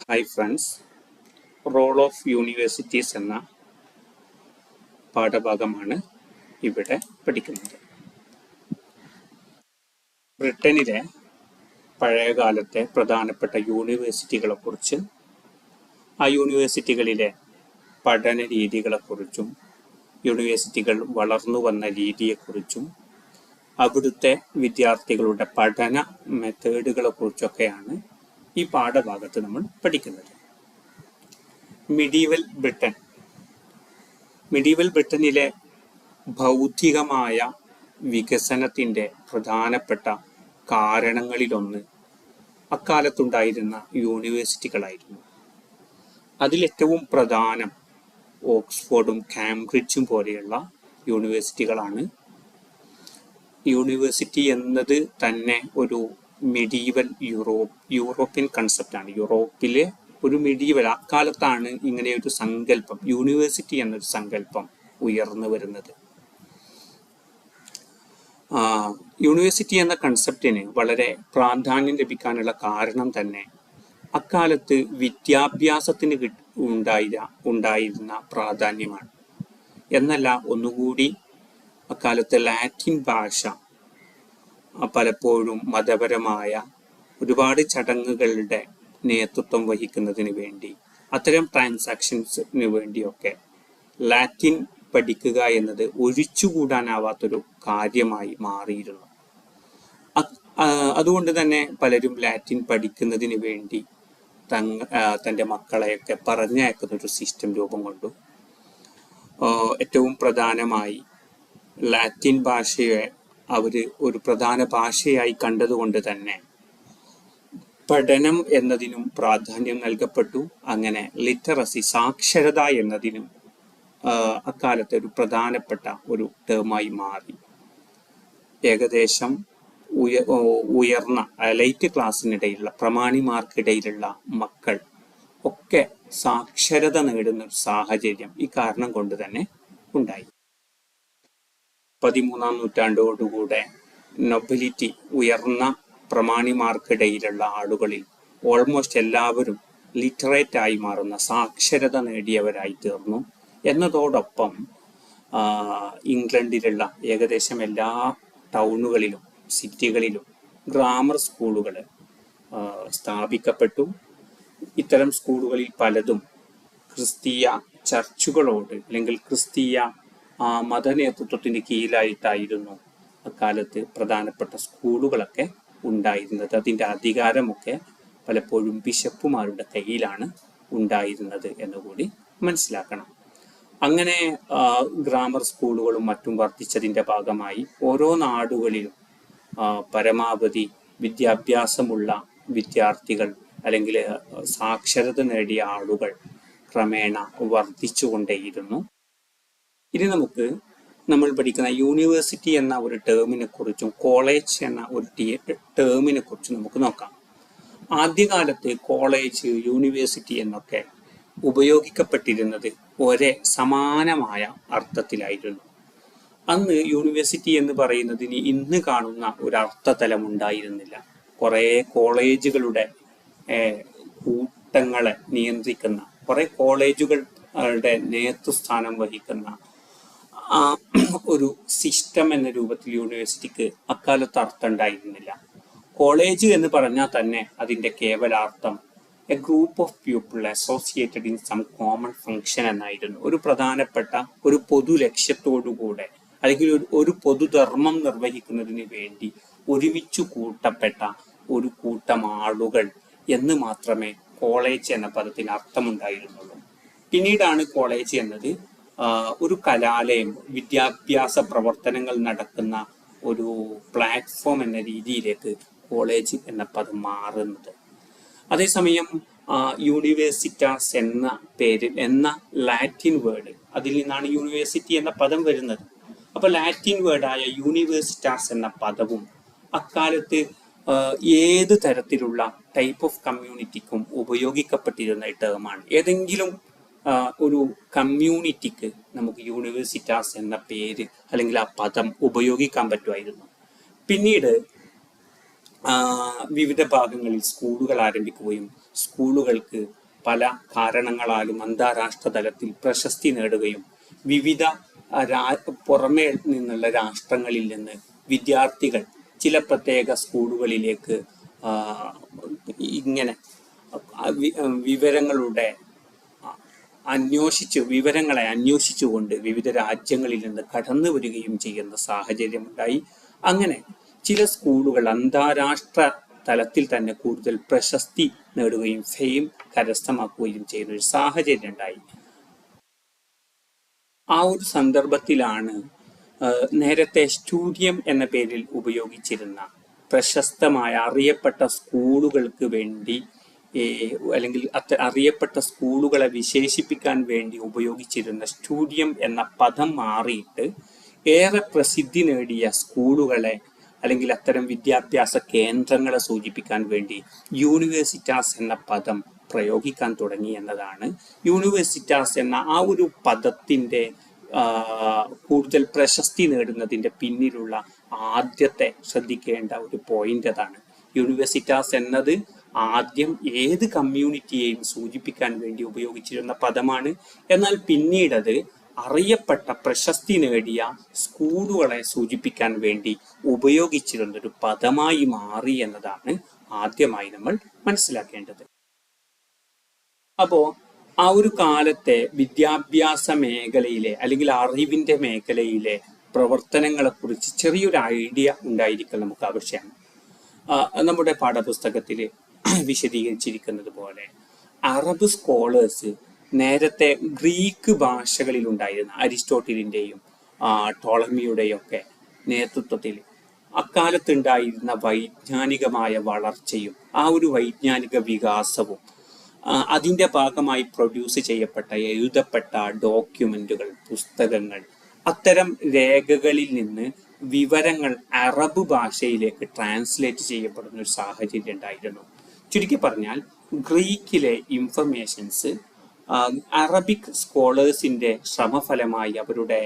Hi friends, role of universities എന്ന പാഠഭാഗമാണ് ഇവിടെ പഠിക്കുന്നത്. ബ്രിട്ടനിലെ പഴയകാലത്തെ പ്രധാനപ്പെട്ട യൂണിവേഴ്സിറ്റികളെക്കുറിച്ച്, ആ യൂണിവേഴ്സിറ്റികളിലെ പഠന രീതികളെക്കുറിച്ചും യൂണിവേഴ്സിറ്റികൾ വളർന്നു വന്ന രീതിയെക്കുറിച്ചും അവിടുത്തെ വിദ്യാർത്ഥികളുടെ പഠന മെത്തേഡുകളെക്കുറിച്ചൊക്കെയാണ് ഈ പാഠഭാഗത്ത് നമ്മൾ പഠിക്കുന്നത്. മിഡീവൽ ബ്രിട്ടനിലെ ബൗദ്ധികമായ വികസനത്തിൻ്റെ പ്രധാനപ്പെട്ട കാരണങ്ങളിലൊന്ന് അക്കാലത്തുണ്ടായിരുന്ന യൂണിവേഴ്സിറ്റികളായിരുന്നു. അതിലേറ്റവും പ്രധാനം ഓക്സ്ഫോർഡും കാംബ്രിഡ്ജും പോലെയുള്ള യൂണിവേഴ്സിറ്റികളാണ്. യൂണിവേഴ്സിറ്റി എന്നത് തന്നെ ഒരു മിഡീവൽ യൂറോപ്യൻ കൺസെപ്റ്റാണ്. യൂറോപ്പിലെ ഒരു മിഡീവൽ, അക്കാലത്താണ് ഇങ്ങനെ ഒരു സങ്കല്പം, യൂണിവേഴ്സിറ്റി എന്നൊരു സങ്കല്പം ഉയർന്നു വരുന്നത്. യൂണിവേഴ്സിറ്റി എന്ന കൺസെപ്റ്റിന് വളരെ പ്രാധാന്യം ലഭിക്കാനുള്ള കാരണം തന്നെ അക്കാലത്ത് വിദ്യാഭ്യാസത്തിന് ഉണ്ടായിരുന്ന പ്രാധാന്യമാണ്. എന്നല്ല, ഒന്നുകൂടി അക്കാലത്ത് ലാറ്റിൻ ഭാഷ പലപ്പോഴും മതപരമായ ഒരുപാട് ചടങ്ങുകളുടെ നേതൃത്വം വഹിക്കുന്നതിന് വേണ്ടി, അത്തരം ട്രാൻസാക്ഷൻസിന് വേണ്ടിയൊക്കെ ലാറ്റിൻ പഠിക്കുക എന്നത് ഒഴിച്ചുകൂടാനാവാത്തൊരു കാര്യമായി മാറിയിരുന്നു. അതുകൊണ്ട് തന്നെ പലരും ലാറ്റിൻ പഠിക്കുന്നതിന് വേണ്ടി തൻ്റെ മക്കളെയൊക്കെ പറഞ്ഞയക്കുന്ന ഒരു സിസ്റ്റം രൂപം കൊണ്ടു. ഏറ്റവും പ്രധാനമായി ലാറ്റിൻ ഭാഷയെ അവർ ഒരു പ്രധാന ഭാഷയായി കണ്ടതുകൊണ്ട് തന്നെ പഠനം എന്നതിനും പ്രാധാന്യം നൽകപ്പെട്ടു. അങ്ങനെ ലിറ്ററസി, സാക്ഷരത എന്നതിനും അക്കാലത്തെ ഒരു പ്രധാനപ്പെട്ട ഒരു ടേമായി മാറി. ഏകദേശം ഉയർന്ന എലൈറ്റ് ക്ലാസ്സിനിടയിലുള്ള, പ്രമാണിമാർക്കിടയിലുള്ള മക്കൾ ഒക്കെ സാക്ഷരത നേടുന്ന ഒരു സാഹചര്യം ഈ കാരണം കൊണ്ട് തന്നെ ഉണ്ടായി. 13-ാം നൂറ്റാണ്ടോടുകൂടെ നൊബിലിറ്റി, ഉയർന്ന പ്രമാണിമാർക്കിടയിലുള്ള ആളുകളിൽ ഓൾമോസ്റ്റ് എല്ലാവരും ലിറ്ററേറ്റ് ആയി മാറുന്ന, സാക്ഷരത നേടിയവരായി തീർന്നു. എന്നതോടൊപ്പം ഇംഗ്ലണ്ടിലുള്ള ഏകദേശം എല്ലാ ടൗണുകളിലും സിറ്റികളിലും ഗ്രാമർ സ്കൂളുകൾ സ്ഥാപിക്കപ്പെട്ടു. ഇത്തരം സ്കൂളുകളിൽ പലതും ക്രിസ്തീയ ചർച്ചുകളോട് അല്ലെങ്കിൽ ക്രിസ്തീയ മതനേതൃത്വത്തിന് കീഴിലായിട്ടായിരുന്നു അക്കാലത്ത് പ്രധാനപ്പെട്ട സ്കൂളുകളൊക്കെ ഉണ്ടായിരുന്നത്. അതിൻ്റെ അധികാരമൊക്കെ പലപ്പോഴും ബിഷപ്പുമാരുടെ കയ്യിലാണ് ഉണ്ടായിരുന്നത് എന്നുകൂടി മനസ്സിലാക്കണം. അങ്ങനെ ഗ്രാമർ സ്കൂളുകളും മറ്റും വർദ്ധിച്ചതിൻ്റെ ഭാഗമായി ഓരോ നാടുകളിലും പരമാവധി വിദ്യാഭ്യാസമുള്ള വിദ്യാർത്ഥികൾ അല്ലെങ്കിൽ സാക്ഷരത നേടിയ ആളുകൾ ക്രമേണ വർദ്ധിച്ചുകൊണ്ടേയിരുന്നു. ഇനി നമ്മൾ പഠിക്കുന്ന യൂണിവേഴ്സിറ്റി എന്ന ഒരു ടേമിനെ കുറിച്ചും കോളേജ് എന്ന ഒരു ടേമിനെ കുറിച്ചും നമുക്ക് നോക്കാം. ആദ്യകാലത്ത് കോളേജ്, യൂണിവേഴ്സിറ്റി എന്നൊക്കെ ഉപയോഗിക്കപ്പെട്ടിരുന്നത് ഒരേ സമാനമായ അർത്ഥത്തിലായിരുന്നു. അന്ന് യൂണിവേഴ്സിറ്റി എന്ന് പറയുന്നതിന് ഇന്ന് കാണുന്ന ഒരു അർത്ഥതലം ഉണ്ടായിരുന്നില്ല. കുറേ കോളേജുകളുടെ കൂട്ടങ്ങളെ നിയന്ത്രിക്കുന്ന, കുറേ കോളേജുകളുടെ നേതൃസ്ഥാനം വഹിക്കുന്ന ഒരു സിസ്റ്റം എന്ന രൂപത്തിൽ യൂണിവേഴ്സിറ്റിക്ക് അക്കാലത്ത് അർത്ഥം ഉണ്ടായിരുന്നില്ല. കോളേജ് എന്ന് പറഞ്ഞാൽ തന്നെ അതിൻ്റെ കേവലാർത്ഥം a group of people associated in some common function എന്നായിരുന്നു. ഒരു പ്രധാനപ്പെട്ട ഒരു പൊതു ലക്ഷ്യത്തോടുകൂടെ അല്ലെങ്കിൽ ഒരു പൊതുധർമ്മം നിർവഹിക്കുന്നതിന് വേണ്ടി ഒരുമിച്ചു കൂട്ടപ്പെട്ട ഒരു കൂട്ടം ആളുകൾ എന്ന് മാത്രമേ കോളേജ് എന്ന പദത്തിന് അർത്ഥമുണ്ടായിരുന്നുള്ളൂ. പിന്നീടാണ് കോളേജ് എന്നത് ഒരു കലാലയം, വിദ്യാഭ്യാസ പ്രവർത്തനങ്ങൾ നടക്കുന്ന ഒരു പ്ലാറ്റ്ഫോം എന്ന രീതിയിലേക്ക് കോളേജ് എന്ന പദം മാറുന്നത്. അതേസമയം യൂണിവേഴ്സിറ്റാസ് എന്ന ലാറ്റിൻ വേർഡ്, അതിൽ നിന്നാണ് യൂണിവേഴ്സിറ്റി എന്ന പദം വരുന്നത്. അപ്പോൾ ലാറ്റിൻ വേർഡായ യൂണിവേഴ്സിറ്റാസ് എന്ന പദവും അക്കാലത്ത് ഏത് തരത്തിലുള്ള ടൈപ്പ് ഓഫ് കമ്മ്യൂണിറ്റിക്കും ഉപയോഗിക്കപ്പെട്ടിരുന്ന ടേമാണ്. ഏതെങ്കിലും ഒരു കമ്മ്യൂണിറ്റിക്ക് നമുക്ക് യൂണിവേഴ്സിറ്റാസ് എന്ന പേര് അല്ലെങ്കിൽ ആ പദം ഉപയോഗിക്കാൻ പറ്റുമായിരുന്നു. പിന്നീട് വിവിധ ഭാഗങ്ങളിൽ സ്കൂളുകൾ ആരംഭിക്കുകയും സ്കൂളുകൾക്ക് പല കാരണങ്ങളാലും അന്താരാഷ്ട്ര തലത്തിൽ പ്രശസ്തി നേടുകയും വിവിധ പുറമേ നിന്നുള്ള രാഷ്ട്രങ്ങളിൽ നിന്ന് വിദ്യാർത്ഥികൾ ചില പ്രത്യേക സ്കൂളുകളിലേക്ക് ഇങ്ങനെ വിവരങ്ങളെ അന്വേഷിച്ചുകൊണ്ട് വിവിധ രാജ്യങ്ങളിൽ നിന്ന് കടന്നു വരികയും ചെയ്യുന്ന സാഹചര്യമുണ്ടായി. അങ്ങനെ ചില സ്കൂളുകൾ അന്താരാഷ്ട്ര തലത്തിൽ തന്നെ കൂടുതൽ പ്രശസ്തി നേടുകയും ഫെയിം കരസ്ഥമാക്കുകയും ചെയ്യുന്ന ഒരു സാഹചര്യം ഉണ്ടായി. ആ ഒരു സന്ദർഭത്തിലാണ് നേരത്തെ സ്റ്റുഡിയം എന്ന പേരിൽ ഉപയോഗിച്ചിരുന്ന പ്രശസ്തമായ അറിയപ്പെട്ട സ്കൂളുകൾക്ക് വേണ്ടി അല്ലെങ്കിൽ അറിയപ്പെട്ട സ്കൂളുകളെ വിശേഷിപ്പിക്കാൻ വേണ്ടി ഉപയോഗിച്ചിരുന്ന സ്റ്റുഡിയം എന്ന പദം മാറിയിട്ട് ഏറെ പ്രസിദ്ധി നേടിയ സ്കൂളുകളെ അല്ലെങ്കിൽ അത്തരം വിദ്യാഭ്യാസ കേന്ദ്രങ്ങളെ സൂചിപ്പിക്കാൻ വേണ്ടി യൂണിവേഴ്സിറ്റാസ് എന്ന പദം പ്രയോഗിക്കാൻ തുടങ്ങി എന്നതാണ്. യൂണിവേഴ്സിറ്റാസ് എന്ന ആ ഒരു പദത്തിന്റെ കൂടുതൽ പ്രശസ്തി നേടുന്നതിന്റെ പിന്നിലുള്ള ആദ്യത്തെ ശ്രദ്ധിക്കേണ്ട ഒരു പോയിന്റ് അതാണ്. യൂണിവേഴ്സിറ്റാസ് എന്നത് ആദ്യം ഏത് കമ്മ്യൂണിറ്റിയെയും സൂചിപ്പിക്കാൻ വേണ്ടി ഉപയോഗിച്ചിരുന്ന പദമാണ്. എന്നാൽ പിന്നീടത് അറിയപ്പെട്ട പ്രശസ്തി നേടിയ സ്കൂളുകളെ സൂചിപ്പിക്കാൻ വേണ്ടി ഉപയോഗിച്ചിരുന്ന ഒരു പദമായി മാറി എന്നതാണ് ആദ്യമായി നമ്മൾ മനസ്സിലാക്കേണ്ടത്. അപ്പോ ആ ഒരു കാലത്തെ വിദ്യാഭ്യാസ മേഖലയിലെ അല്ലെങ്കിൽ അറിവിന്റെ മേഖലയിലെ പ്രവർത്തനങ്ങളെ കുറിച്ച് ചെറിയൊരു ഐഡിയ ഉണ്ടായിരിക്കൽ നമുക്ക് ആവശ്യമാണ്. നമ്മുടെ പാഠപുസ്തകത്തിൽ വിശദീകരിച്ചിരിക്കുന്നത് പോലെ അറബ് സ്കോളേഴ്സ് നേരത്തെ ഗ്രീക്ക് ഭാഷകളിൽ ഉണ്ടായിരുന്ന അരിസ്റ്റോട്ടിലിന്റെയും ടോളമിയുടെയും ഒക്കെ നേതൃത്വത്തിൽ അക്കാലത്തുണ്ടായിരുന്ന വൈജ്ഞാനികമായ വളർച്ചയും ആ ഒരു വൈജ്ഞാനിക വികാസവും അതിൻ്റെ ഭാഗമായി പ്രൊഡ്യൂസ് ചെയ്യപ്പെട്ട എഴുതപ്പെട്ട ഡോക്യുമെന്റുകൾ, പുസ്തകങ്ങൾ, അത്തരം രേഖകളിൽ നിന്ന് വിവരങ്ങൾ അറബ് ഭാഷയിലേക്ക് ട്രാൻസ്ലേറ്റ് ചെയ്യപ്പെടുന്ന ഒരു സാഹചര്യം ഉണ്ടായിരുന്നു. ചുരുക്കി പറഞ്ഞാൽ ഗ്രീക്കിലെ ഇൻഫർമേഷൻസ് അറബിക് സ്കോളേഴ്സിന്റെ ശ്രമഫലമായി അവരുടെ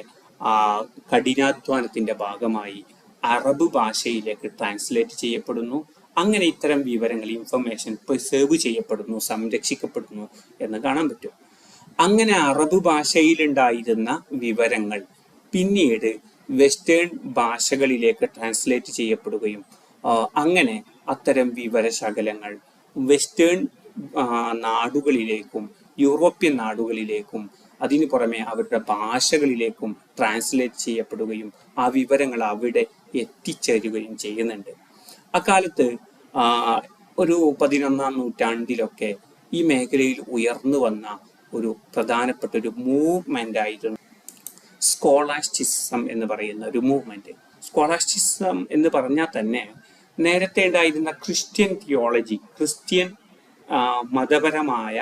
കഠിനാധ്വാനത്തിന്റെ ഭാഗമായി അറബ് ഭാഷയിലേക്ക് ട്രാൻസ്ലേറ്റ് ചെയ്യപ്പെടുന്നു. അങ്ങനെ ഇത്തരം വിവരങ്ങൾ, ഇൻഫർമേഷൻ പ്രിസേർവ് ചെയ്യപ്പെടുന്നു, സംരക്ഷിക്കപ്പെടുന്നു എന്ന് കാണാൻ പറ്റും. അങ്ങനെ അറബ് ഭാഷയിലുണ്ടായിരുന്ന വിവരങ്ങൾ പിന്നീട് വെസ്റ്റേൺ ഭാഷകളിലേക്ക് ട്രാൻസ്ലേറ്റ് ചെയ്യപ്പെടുകയും അങ്ങനെ അത്തരം വിവരശകലങ്ങൾ വെസ്റ്റേൺ നാടുകളിലേക്കും യൂറോപ്യൻ നാടുകളിലേക്കും അതിനു പുറമെ അവരുടെ ഭാഷകളിലേക്കും ട്രാൻസ്ലേറ്റ് ചെയ്യപ്പെടുകയും ആ വിവരങ്ങൾ അവിടെ എത്തിച്ചേരുകയും ചെയ്യുന്നുണ്ട്. അക്കാലത്ത് ഒരു 11ാം നൂറ്റാണ്ടിലൊക്കെ ഈ മേഖലയിൽ ഉയർന്നു വന്ന ഒരു പ്രധാനപ്പെട്ട ഒരു മൂവ്മെന്റ് ആയിരുന്നു സ്കോളാസ്റ്റിസം എന്ന് പറയുന്ന ഒരു മൂവ്മെന്റ്. സ്കോളാസ്റ്റിസം എന്ന് പറഞ്ഞാൽ തന്നെ നേരത്തെ ഉണ്ടായിരുന്ന ക്രിസ്ത്യൻ തിയോളജി, ക്രിസ്ത്യൻ മതപരമായ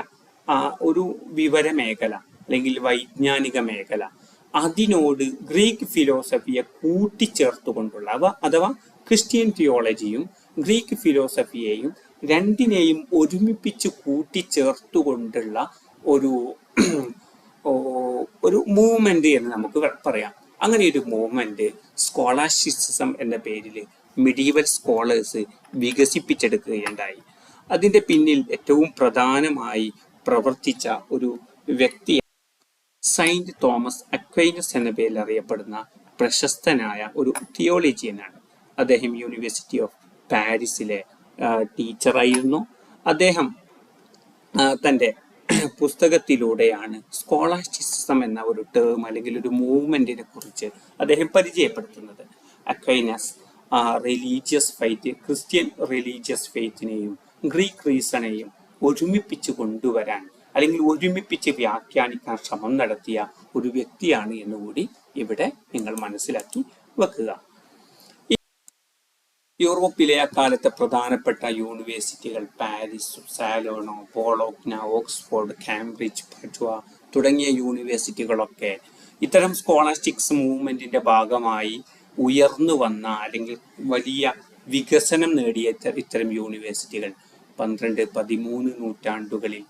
ഒരു വിവര മേഖല അല്ലെങ്കിൽ വൈജ്ഞാനിക മേഖല, അതിനോട് ഗ്രീക്ക് ഫിലോസഫിയെ കൂട്ടിച്ചേർത്തുകൊണ്ടുള്ള അഥവാ ക്രിസ്ത്യൻ തിയോളജിയും ഗ്രീക്ക് ഫിലോസഫിയെയും രണ്ടിനെയും ഒരുമിപ്പിച്ച് കൂട്ടിച്ചേർത്തുകൊണ്ടുള്ള ഒരു മൂവ്മെന്റ് എന്ന് നമുക്ക് പറയാം. അങ്ങനെ ഒരു മൂവ്മെന്റ് സ്കോളാസ്റ്റിസിസം എന്ന പേരിൽ മിഡീവൽ സ്കോളേഴ്സ് വികസിപ്പിച്ചെടുക്കുകയുണ്ടായി. അതിന്റെ പിന്നിൽ ഏറ്റവും പ്രധാനമായി പ്രവർത്തിച്ച ഒരു വ്യക്തി സെയിന്റ് തോമസ് അക്വൈനസ് എന്ന പേരിൽ അറിയപ്പെടുന്ന പ്രശസ്തനായ ഒരു തിയോളജിയനാണ്. അദ്ദേഹം യൂണിവേഴ്സിറ്റി ഓഫ് പാരീസിലെ ടീച്ചറായിരുന്നു. അദ്ദേഹം തൻ്റെ പുസ്തകത്തിലൂടെയാണ് സ്കോളാസ്റ്റിസിസം എന്ന ഒരു ടേം അല്ലെങ്കിൽ ഒരു മൂവ്മെന്റിനെ കുറിച്ച് അദ്ദേഹം പരിചയപ്പെടുത്തുന്നത്. Aquinas religious faith, Christian religious ഫെയ്ത്തിനെയും ഗ്രീക്ക് റീസണെയും ഒരുമിപ്പിച്ച് കൊണ്ടുവരാൻ അല്ലെങ്കിൽ ഒരുമിപ്പിച്ച് വ്യാഖ്യാനിക്കാൻ ശ്രമം നടത്തിയ ഒരു വ്യക്തിയാണ് എന്നുകൂടി ഇവിടെ നിങ്ങൾ മനസ്സിലാക്കി വെക്കുക. യൂറോപ്പിലെ അക്കാലത്തെ പ്രധാനപ്പെട്ട യൂണിവേഴ്സിറ്റികൾ പാരീസ്, സാലോണോ, ബോളോഗ്ന, ഓക്സ്ഫോർഡ്, കാംബ്രിഡ്ജ്, പഡ്വ തുടങ്ങിയ യൂണിവേഴ്സിറ്റികളൊക്കെ ഇത്തരം സ്കോളാസ്റ്റിക്സ് മൂവ്മെന്റിന്റെ ഭാഗമായി ഉയർന്നു വന്ന അല്ലെങ്കിൽ വലിയ വികസനം നേടിയ ഇത്തരം യൂണിവേഴ്സിറ്റികൾ 12-13 നൂറ്റാണ്ടുകളിൽ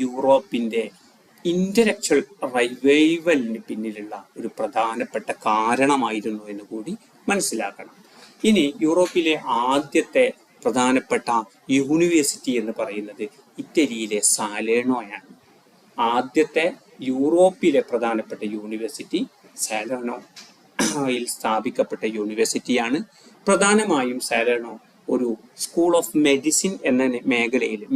യൂറോപ്പിന്റെ ഇന്റലക്ച്വൽ റിവൈവലിന് പിന്നിലുള്ള ഒരു പ്രധാനപ്പെട്ട കാരണമായിരുന്നു എന്ന് കൂടി മനസ്സിലാക്കണം. ഇനി യൂറോപ്പിലെ ആദ്യത്തെ പ്രധാനപ്പെട്ട യൂണിവേഴ്സിറ്റി എന്ന് പറയുന്നത് ഇറ്റലിയിലെ സാലേർണോയാണ്. ആദ്യത്തെ യൂറോപ്പിലെ പ്രധാനപ്പെട്ട യൂണിവേഴ്സിറ്റി സാലേർണോയിൽ സ്ഥാപിക്കപ്പെട്ട യൂണിവേഴ്സിറ്റിയാണ്. പ്രധാനമായും സാലേർണോ ഒരു സ്കൂൾ ഓഫ് മെഡിസിൻ എന്ന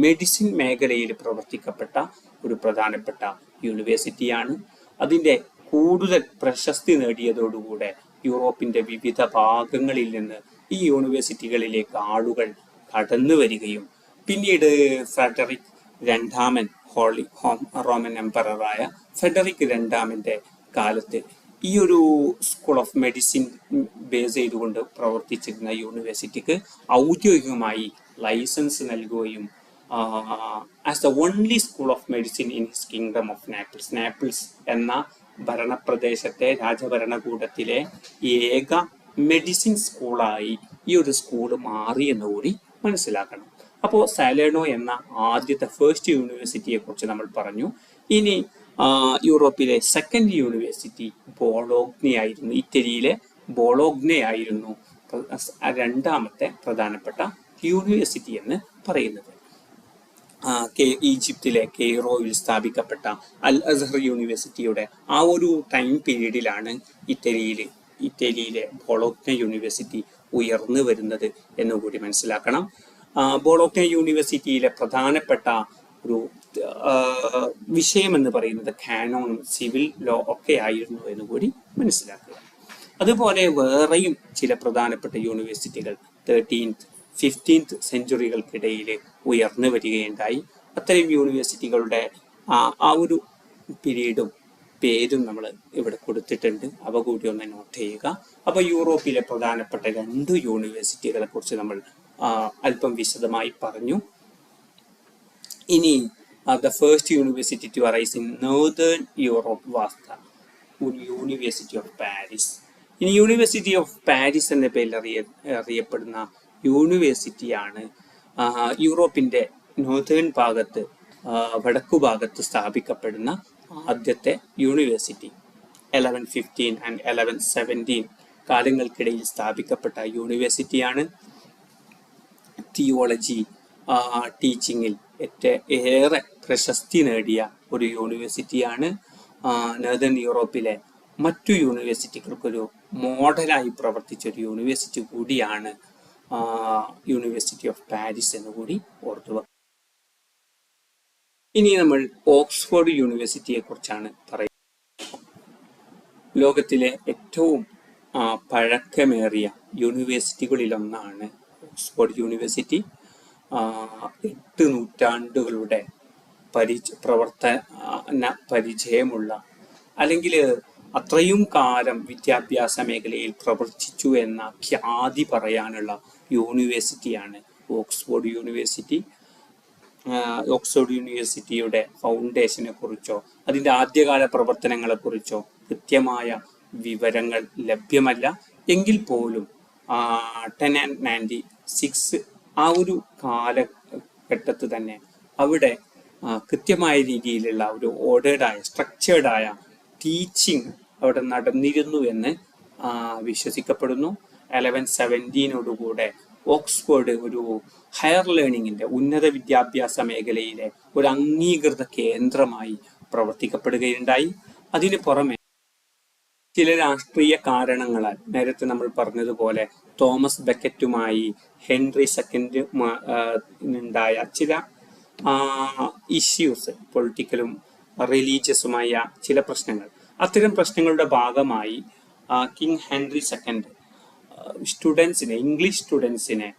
മെഡിസിൻ മേഖലയിൽ പ്രവർത്തിക്കപ്പെട്ട ഒരു പ്രധാനപ്പെട്ട യൂണിവേഴ്സിറ്റിയാണ്. അതിൻ്റെ കൂടുതൽ പ്രശസ്തി നേടിയതോടുകൂടെ യൂറോപ്പിന്റെ വിവിധ ഭാഗങ്ങളിൽ നിന്ന് ഈ യൂണിവേഴ്സിറ്റികളിലേക്ക് ആളുകൾ കടന്നു വരികയും പിന്നീട് ഫ്രെഡറിക് രണ്ടാമൻ റോമൻ എംപററായ ഫ്രെഡറിക് രണ്ടാമന്റെ കാലത്ത് ഈ ഒരു സ്കൂൾ ഓഫ് മെഡിസിൻ ബേസ് ചെയ്തുകൊണ്ട് പ്രവർത്തിച്ചിരുന്ന യൂണിവേഴ്സിറ്റിക്ക് ഔദ്യോഗികമായി ലൈസൻസ് നൽകുകയും as the only school of medicine in his kingdom of Naples എന്ന ഭരണപ്രദേശത്തെ രാജഭരണകൂടത്തിലെ ഏക മെഡിസിൻ സ്കൂളായി ഈ ഒരു സ്കൂൾ മാറി എന്ന് കൂടി മനസ്സിലാക്കണം. അപ്പോൾ സാലേർണോ എന്ന ആദ്യത്തെ ഫസ്റ്റ് യൂണിവേഴ്സിറ്റിയെ കുറിച്ച് നമ്മൾ പറഞ്ഞു. ഇനി യൂറോപ്പിലെ സെക്കൻഡ് യൂണിവേഴ്സിറ്റി ബോളോഗ്നയായിരുന്നു. ഇറ്റലിയിലെ ബോളോഗ്നയായിരുന്നു രണ്ടാമത്തെ പ്രധാനപ്പെട്ട യൂണിവേഴ്സിറ്റി എന്ന് പറയുന്നത്. ഈജിപ്തിലെ കെയ്റോയിൽ സ്ഥാപിക്കപ്പെട്ട അൽ അസ്ഹർ യൂണിവേഴ്സിറ്റിയുടെ ആ ഒരു ടൈം പീരീഡിലാണ് ഇറ്റലിയിലെ ബോളോഗ്ന യൂണിവേഴ്സിറ്റി ഉയർന്നു വരുന്നത് എന്നുകൂടി മനസ്സിലാക്കണം. ബോളോഗ്ന യൂണിവേഴ്സിറ്റിയിലെ പ്രധാനപ്പെട്ട ഒരു വിഷയം എന്ന് പറയുന്നത് കാനോണും സിവിൽ ലോ ഒക്കെ ആയിരുന്നു എന്നുകൂടി മനസ്സിലാക്കുക. അതുപോലെ വേറെയും ചില പ്രധാനപ്പെട്ട യൂണിവേഴ്സിറ്റികൾ 13th 15th സെഞ്ചുറികൾക്കിടയിൽ ഉയർന്നു വരികയുണ്ടായി. അത്തരം യൂണിവേഴ്സിറ്റികളുടെ ആ ഒരു പീരീഡും പേരും നമ്മൾ ഇവിടെ കൊടുത്തിട്ടുണ്ട്. അവ കൂടി ഒന്ന് നോട്ട് ചെയ്യുക. അപ്പോൾ യൂറോപ്പിലെ പ്രധാനപ്പെട്ട 2 യൂണിവേഴ്സിറ്റികളെ കുറിച്ച് നമ്മൾ അല്പം വിശദമായി പറഞ്ഞു. ഇനി the first university to arise in northern Europe was the University of Paris. ഇനി യൂണിവേഴ്സിറ്റി ഓഫ് പാരീസ് എന്ന പേരിൽ അറിയപ്പെടുന്ന യൂണിവേഴ്സിറ്റിയാണ് യൂറോപ്പിന്റെ നോർത്തേൺ ഭാഗത്ത് വടക്കു ഭാഗത്ത് സ്ഥാപിക്കപ്പെടുന്ന ആദ്യത്തെ യൂണിവേഴ്സിറ്റി. 1115 and 1117 കാലങ്ങൾക്കിടയിൽ സ്ഥാപിക്കപ്പെട്ട യൂണിവേഴ്സിറ്റിയാണ്. തിയോളജി ടീച്ചിങ്ങിൽ ഏറെ പ്രശസ്തി നേടിയ ഒരു യൂണിവേഴ്സിറ്റിയാണ്. നോർത്തേൺ യൂറോപ്പിലെ മറ്റു യൂണിവേഴ്സിറ്റികൾക്കൊരു മോഡലായി പ്രവർത്തിച്ച ഒരു യൂണിവേഴ്സിറ്റി കൂടിയാണ് യൂണിവേഴ്സിറ്റി ഓഫ് പാരീസ് എന്ന് കൂടി ഓർത്തുവെക്കുക. ഇനി നമ്മൾ ഓക്സ്ഫോർഡ് യൂണിവേഴ്സിറ്റിയെ കുറിച്ചാണ് പറയുന്നത്. ലോകത്തിലെ ഏറ്റവും പഴക്കമേറിയ യൂണിവേഴ്സിറ്റികളിലൊന്നാണ് ഓക്സ്ഫോർഡ് യൂണിവേഴ്സിറ്റി. 8 നൂറ്റാണ്ടുകളുടെ പ്രവർത്തന പരിചയമുള്ള, അല്ലെങ്കിൽ അത്രയും കാലം വിദ്യാഭ്യാസ മേഖലയിൽ പ്രവർത്തിച്ചു എന്ന ഖ്യാതി പറയാനുള്ള യൂണിവേഴ്സിറ്റിയാണ് ഓക്സ്ഫോർഡ് യൂണിവേഴ്സിറ്റി. ഓക്സ്ഫോർഡ് യൂണിവേഴ്സിറ്റിയുടെ ഫൗണ്ടേഷനെ കുറിച്ചോ അതിൻ്റെ ആദ്യകാല പ്രവർത്തനങ്ങളെ കുറിച്ചോ കൃത്യമായ വിവരങ്ങൾ ലഭ്യമല്ല. എങ്കിൽ പോലും 1096 ആ ഒരു കാലഘട്ടത്തിൽ തന്നെ അവിടെ കൃത്യമായ രീതിയിലുള്ള ഒരു ഓർഡേർഡായ സ്ട്രക്ചേർഡായ ടീച്ചിങ് അവിടെ നടന്നിരുന്നു എന്ന് വിശ്വസിക്കപ്പെടുന്നു. 1117 ഓക്സ്ഫോർഡ് ഒരു ഹയർ ലേണിങ്ങിന്റെ ഉന്നത വിദ്യാഭ്യാസ മേഖലയിലെ ഒരു അംഗീകൃത കേന്ദ്രമായി പ്രവർത്തിക്കപ്പെടുകയുണ്ടായി. അതിന് പുറമെ ചില രാഷ്ട്രീയ കാരണങ്ങളാൽ നേരത്തെ നമ്മൾ പറഞ്ഞതുപോലെ തോമസ് ബെക്കറ്റുമായി ഹെൻറി സെക്കൻഡ് ഉണ്ടായ ചില ഇഷ്യൂസ്, പൊളിറ്റിക്കലും റിലീജിയസുമായ ചില പ്രശ്നങ്ങൾ, അത്തരം പ്രശ്നങ്ങളുടെ ഭാഗമായി കിങ് ഹെൻറി സെക്കൻഡ് ഇംഗ്ലീഷ് സ്റ്റുഡൻസിനെ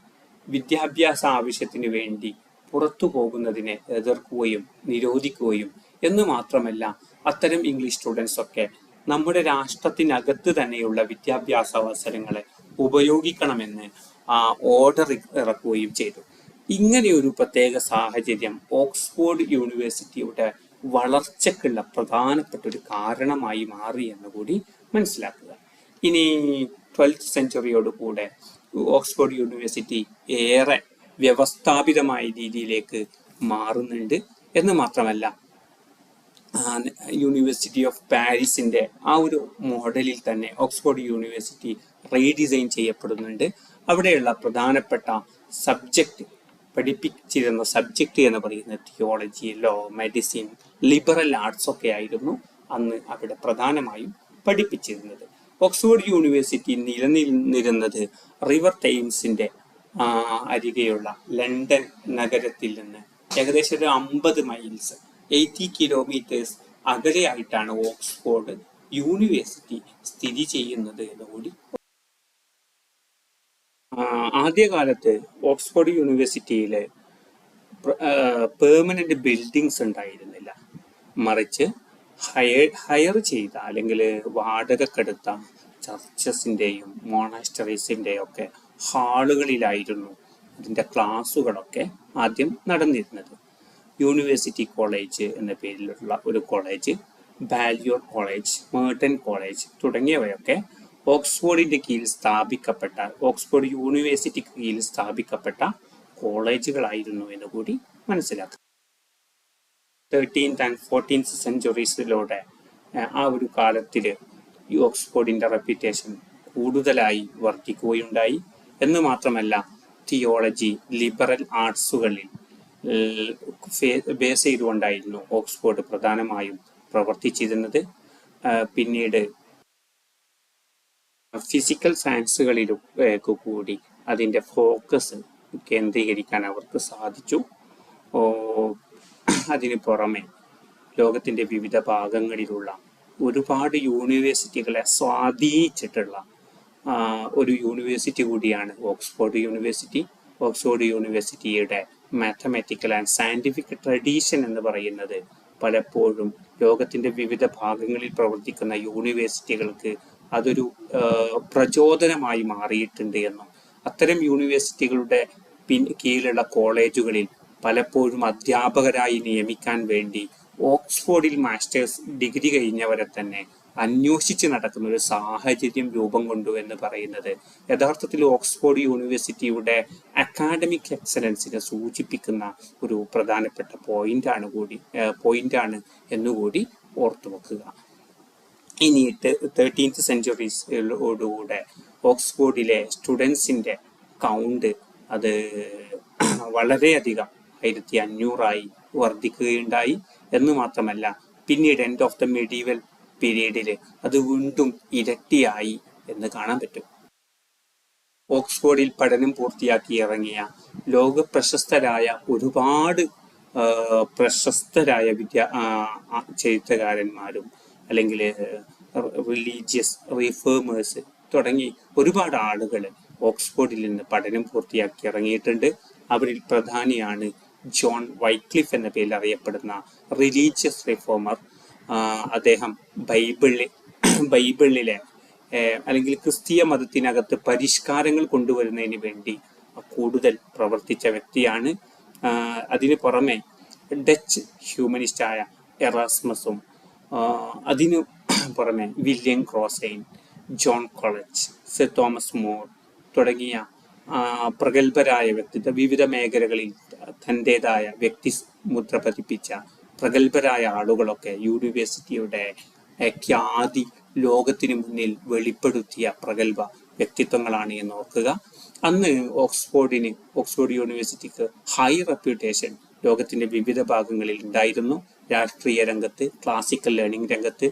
വിദ്യാഭ്യാസ ആവശ്യത്തിന് വേണ്ടി പുറത്തു പോകുന്നതിനെ എതിർക്കുകയും നിരോധിക്കുകയും എന്ന് മാത്രമല്ല, അത്തരം ഇംഗ്ലീഷ് സ്റ്റുഡൻസ് ഒക്കെ നമ്മുടെ രാഷ്ട്രത്തിനകത്ത് തന്നെയുള്ള വിദ്യാഭ്യാസ അവസരങ്ങളെ ഉപയോഗിക്കണമെന്ന് ഓർഡർ ഇറക്കുകയും ചെയ്തു. ഇങ്ങനെയൊരു പ്രത്യേക സാഹചര്യം ഓക്സ്ഫോർഡ് യൂണിവേഴ്സിറ്റിയുടെ വളർച്ചയ്ക്കുള്ള പ്രധാനപ്പെട്ട ഒരു കാരണമായി മാറി എന്ന് കൂടി മനസ്സിലാക്കുക. ഇനി 12th സെഞ്ചുറിയോടുകൂടെ ഓക്സ്ഫോർഡ് യൂണിവേഴ്സിറ്റി ഏറെ വ്യവസ്ഥാപിതമായ രീതിയിലേക്ക് മാറുന്നുണ്ട്. എന്ന് മാത്രമല്ല, യൂണിവേഴ്സിറ്റി ഓഫ് പാരീസിന്റെ ആ ഒരു മോഡലിൽ തന്നെ ഓക്സ്ഫോർഡ് യൂണിവേഴ്സിറ്റി റീഡിസൈൻ ചെയ്യപ്പെടുന്നുണ്ട്. അവിടെയുള്ള പ്രധാനപ്പെട്ട സബ്ജക്റ്റ് പഠിപ്പിച്ചിരുന്ന സബ്ജക്റ്റ് എന്ന് പറയുന്നത് theology, law, medicine, liberal arts ഒക്കെ ആയിരുന്നു അന്ന് അവിടെ പ്രധാനമായും പഠിപ്പിച്ചിരുന്നത്. ഓക്സ്ഫോർഡ് യൂണിവേഴ്സിറ്റി നിലനിന്നിരുന്നത് റിവർ തെയിംസിന്റെ അരികെയുള്ള ലണ്ടൻ നഗരത്തിൽ നിന്ന് ഏകദേശം ഒരു 50 മൈൽസ് 80 കിലോമീറ്റേഴ്സ് അകലെയായിട്ടാണ് ഓക്സ്ഫോർഡ് യൂണിവേഴ്സിറ്റി സ്ഥിതി ചെയ്യുന്നത് എന്നുകൂടി. ആദ്യകാലത്ത് ഓക്സ്ഫോർഡ് യൂണിവേഴ്സിറ്റിയിലെ പെർമനന്റ് ബിൽഡിങ്സ് ഉണ്ടായിരുന്നില്ല, മറിച്ച് ഹയർ ചെയ്ത അല്ലെങ്കിൽ വാടകക്കെടുത്ത ചർച്ചസിൻ്റെയും മോണാസ്റ്ററീസിൻ്റെയും ഒക്കെ ഹാളുകളിലായിരുന്നു ഇതിൻ്റെ ക്ലാസ്സുകളൊക്കെ ആദ്യം നടന്നിരുന്നത്. യൂണിവേഴ്സിറ്റി കോളേജ് എന്ന പേരിലുള്ള ഒരു കോളേജ്, ബാലിയോർ കോളേജ്, മേർട്ടൺ കോളേജ് തുടങ്ങിയവയൊക്കെ ഓക്സ്ഫോർഡിന്റെ കീഴിൽ സ്ഥാപിക്കപ്പെട്ട, ഓക്സ്ഫോർഡ് യൂണിവേഴ്സിറ്റിക്ക് കീഴിൽ സ്ഥാപിക്കപ്പെട്ട കോളേജുകളായിരുന്നു എന്ന് കൂടി മനസ്സിലാക്കുക. 13th and 14th സെഞ്ചുറീസിലൂടെ ആ ഒരു കാലത്തിൽ ഓക്സ്ഫോർഡിന്റെ റെപ്യൂട്ടേഷൻ കൂടുതലായി വർദ്ധിക്കുകയുണ്ടായി. എന്ന് മാത്രമല്ല, തിയോളജി, ലിബറൽ ആർട്സുകളിൽ ബേസ് ചെയ്തുകൊണ്ടായിരുന്നു ഓക്സ്ഫോർഡ് പ്രധാനമായും പ്രവർത്തിച്ചിരുന്നത്. പിന്നീട് ഫിസിക്കൽ സയൻസുകളിലും കൂടി അതിൻ്റെ ഫോക്കസ് കേന്ദ്രീകരിക്കാൻ അവർക്ക് സാധിച്ചു. അതിനു പുറമെ ലോകത്തിൻ്റെ വിവിധ ഭാഗങ്ങളിലുള്ള ഒരുപാട് യൂണിവേഴ്സിറ്റികളെ സ്വാധീനിച്ചിട്ടുള്ള ഒരു യൂണിവേഴ്സിറ്റി കൂടിയാണ് ഓക്സ്ഫോർഡ് യൂണിവേഴ്സിറ്റി. ഓക്സ്ഫോർഡ് യൂണിവേഴ്സിറ്റിയുടെ മാത്തമാറ്റിക്കൽ ആൻഡ് സയന്റിഫിക് ട്രഡീഷൻ എന്ന് പറയുന്നത് പലപ്പോഴും ലോകത്തിൻ്റെ വിവിധ ഭാഗങ്ങളിൽ പ്രവർത്തിക്കുന്ന യൂണിവേഴ്സിറ്റികൾക്ക് അതൊരു പ്രചോദനമായി മാറിയിട്ടുണ്ട് എന്നും അത്തരം യൂണിവേഴ്സിറ്റികളുടെ കീഴിലുള്ള കോളേജുകളിൽ പലപ്പോഴും അധ്യാപകരായി നിയമിക്കാൻ വേണ്ടി ഓക്സ്ഫോർഡിൽ മാസ്റ്റേഴ്സ് ഡിഗ്രി കഴിഞ്ഞവരെ തന്നെ അന്വേഷിച്ച് നടക്കുന്ന ഒരു സാഹചര്യം രൂപം കൊണ്ടു എന്ന് പറയുന്നത് യഥാർത്ഥത്തിൽ ഓക്സ്ഫോർഡ് യൂണിവേഴ്സിറ്റിയുടെ അക്കാഡമിക് എക്സലൻസിനെ സൂചിപ്പിക്കുന്ന ഒരു പ്രധാനപ്പെട്ട പോയിന്റാണ് എന്നുകൂടി ഓർത്തു വെക്കുക. ഇനി 13th സെഞ്ചുറിയോടുകൂടെ ഓക്സ്ഫോർഡിലെ സ്റ്റുഡൻസിന്റെ കൗണ്ട് അത് വളരെയധികം 1500 വർദ്ധിക്കുകയുണ്ടായി. എന്ന് മാത്രമല്ല, പിന്നീട് എൻഡ് ഓഫ് ദ മെഡീവൽ പീരീഡിൽ അത് വീണ്ടും ഇരട്ടിയായി എന്ന് കാണാൻ പറ്റും. ഓക്സ്ഫോർഡിൽ പഠനം പൂർത്തിയാക്കി ഇറങ്ങിയ ലോക പ്രശസ്തരായ ഒരുപാട് പ്രശസ്തരായ ചരിത്രകാരന്മാരും അല്ലെങ്കിൽ റിലീജിയസ് റിഫോമേഴ്സ് തുടങ്ങി ഒരുപാട് ആളുകൾ ഓക്സ്ഫോർഡിൽ നിന്ന് പഠനം പൂർത്തിയാക്കി ഇറങ്ങിയിട്ടുണ്ട്. അവരിൽ പ്രധാനിയാണ് ജോൺ വൈക്ലിഫ് എന്ന പേരിൽ അറിയപ്പെടുന്ന റിലീജിയസ് റിഫോമർ. അദ്ദേഹം ബൈബിളിലെ അല്ലെങ്കിൽ ക്രിസ്തീയ മതത്തിനകത്ത് പരിഷ്കാരങ്ങൾ കൊണ്ടുവരുന്നതിന് വേണ്ടി കൂടുതൽ പ്രവർത്തിച്ച വ്യക്തിയാണ്. അതിനു പുറമെ ഡച്ച് ഹ്യൂമനിസ്റ്റായ എറാസ്മസും അതിനു പുറമെ William Grocyn, John Colet, sir Thomas More തുടങ്ങിയ പ്രഗത്ഭരായ വ്യക്തിത്വ വിവിധ മേഖലകളിൽ തൻ്റെതായ വ്യക്തി മുദ്ര പതിപ്പിച്ച പ്രഗത്ഭരായ ആളുകളൊക്കെ യൂണിവേഴ്സിറ്റിയുടെ ഖ്യാതി ലോകത്തിനു മുന്നിൽ വെളിപ്പെടുത്തിയ പ്രഗത്ഭ വ്യക്തിത്വങ്ങളാണ് എന്ന് ഓർക്കുക. അന്ന് ഓക്സ്ഫോർഡ് യൂണിവേഴ്സിറ്റിക്ക് ഹൈ റെപ്യൂട്ടേഷൻ ലോകത്തിന്റെ വിവിധ ഭാഗങ്ങളിൽ ഉണ്ടായിരുന്നു. രാഷ്ട്രീയ രംഗത്ത്, ക്ലാസിക്കൽ ലേണിംഗ് രംഗത്ത്,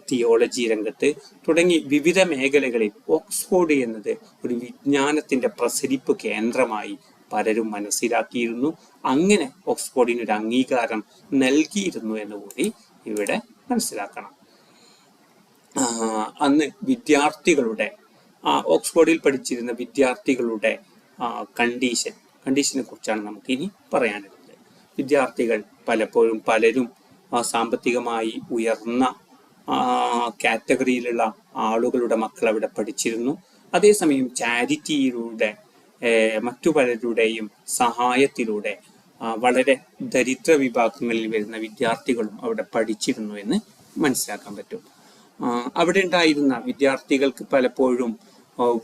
തിയോളജി രംഗത്ത് തുടങ്ങി വിവിധ മേഖലകളിൽ ഓക്സ്ഫോർഡ് എന്നത് ഒരു വിജ്ഞാനത്തിന്റെ പ്രസരിപ്പ് കേന്ദ്രമായി പലരും മനസ്സിലാക്കിയിരുന്നു. അങ്ങനെ ഓക്സ്ഫോർഡിന് ഒരു അംഗീകാരം നൽകിയിരുന്നു എന്നുകൂടി ഇവിടെ മനസ്സിലാക്കണം. അന്ന് വിദ്യാർത്ഥികളുടെ ഓക്സ്ഫോർഡിൽ പഠിച്ചിരുന്ന വിദ്യാർത്ഥികളുടെ കണ്ടീഷനെ കുറിച്ചാണ് നമുക്കിനി പറയാനുള്ളത്. വിദ്യാർത്ഥികൾ പലരും സാമ്പത്തികമായി ഉയർന്ന കാറ്റഗറിയിലുള്ള ആളുകളുടെ മക്കൾ അവിടെ പഠിച്ചിരുന്നു. അതേസമയം ചാരിറ്റിയിലൂടെ മറ്റു പലരുടെയും സഹായത്തിലൂടെ വളരെ ദരിദ്ര വിഭാഗങ്ങളിൽ വരുന്ന വിദ്യാർത്ഥികളും അവിടെ പഠിച്ചിരുന്നു എന്ന് മനസ്സിലാക്കാൻ പറ്റും. അവിടെ ഉണ്ടായിരുന്ന വിദ്യാർത്ഥികൾക്ക് പലപ്പോഴും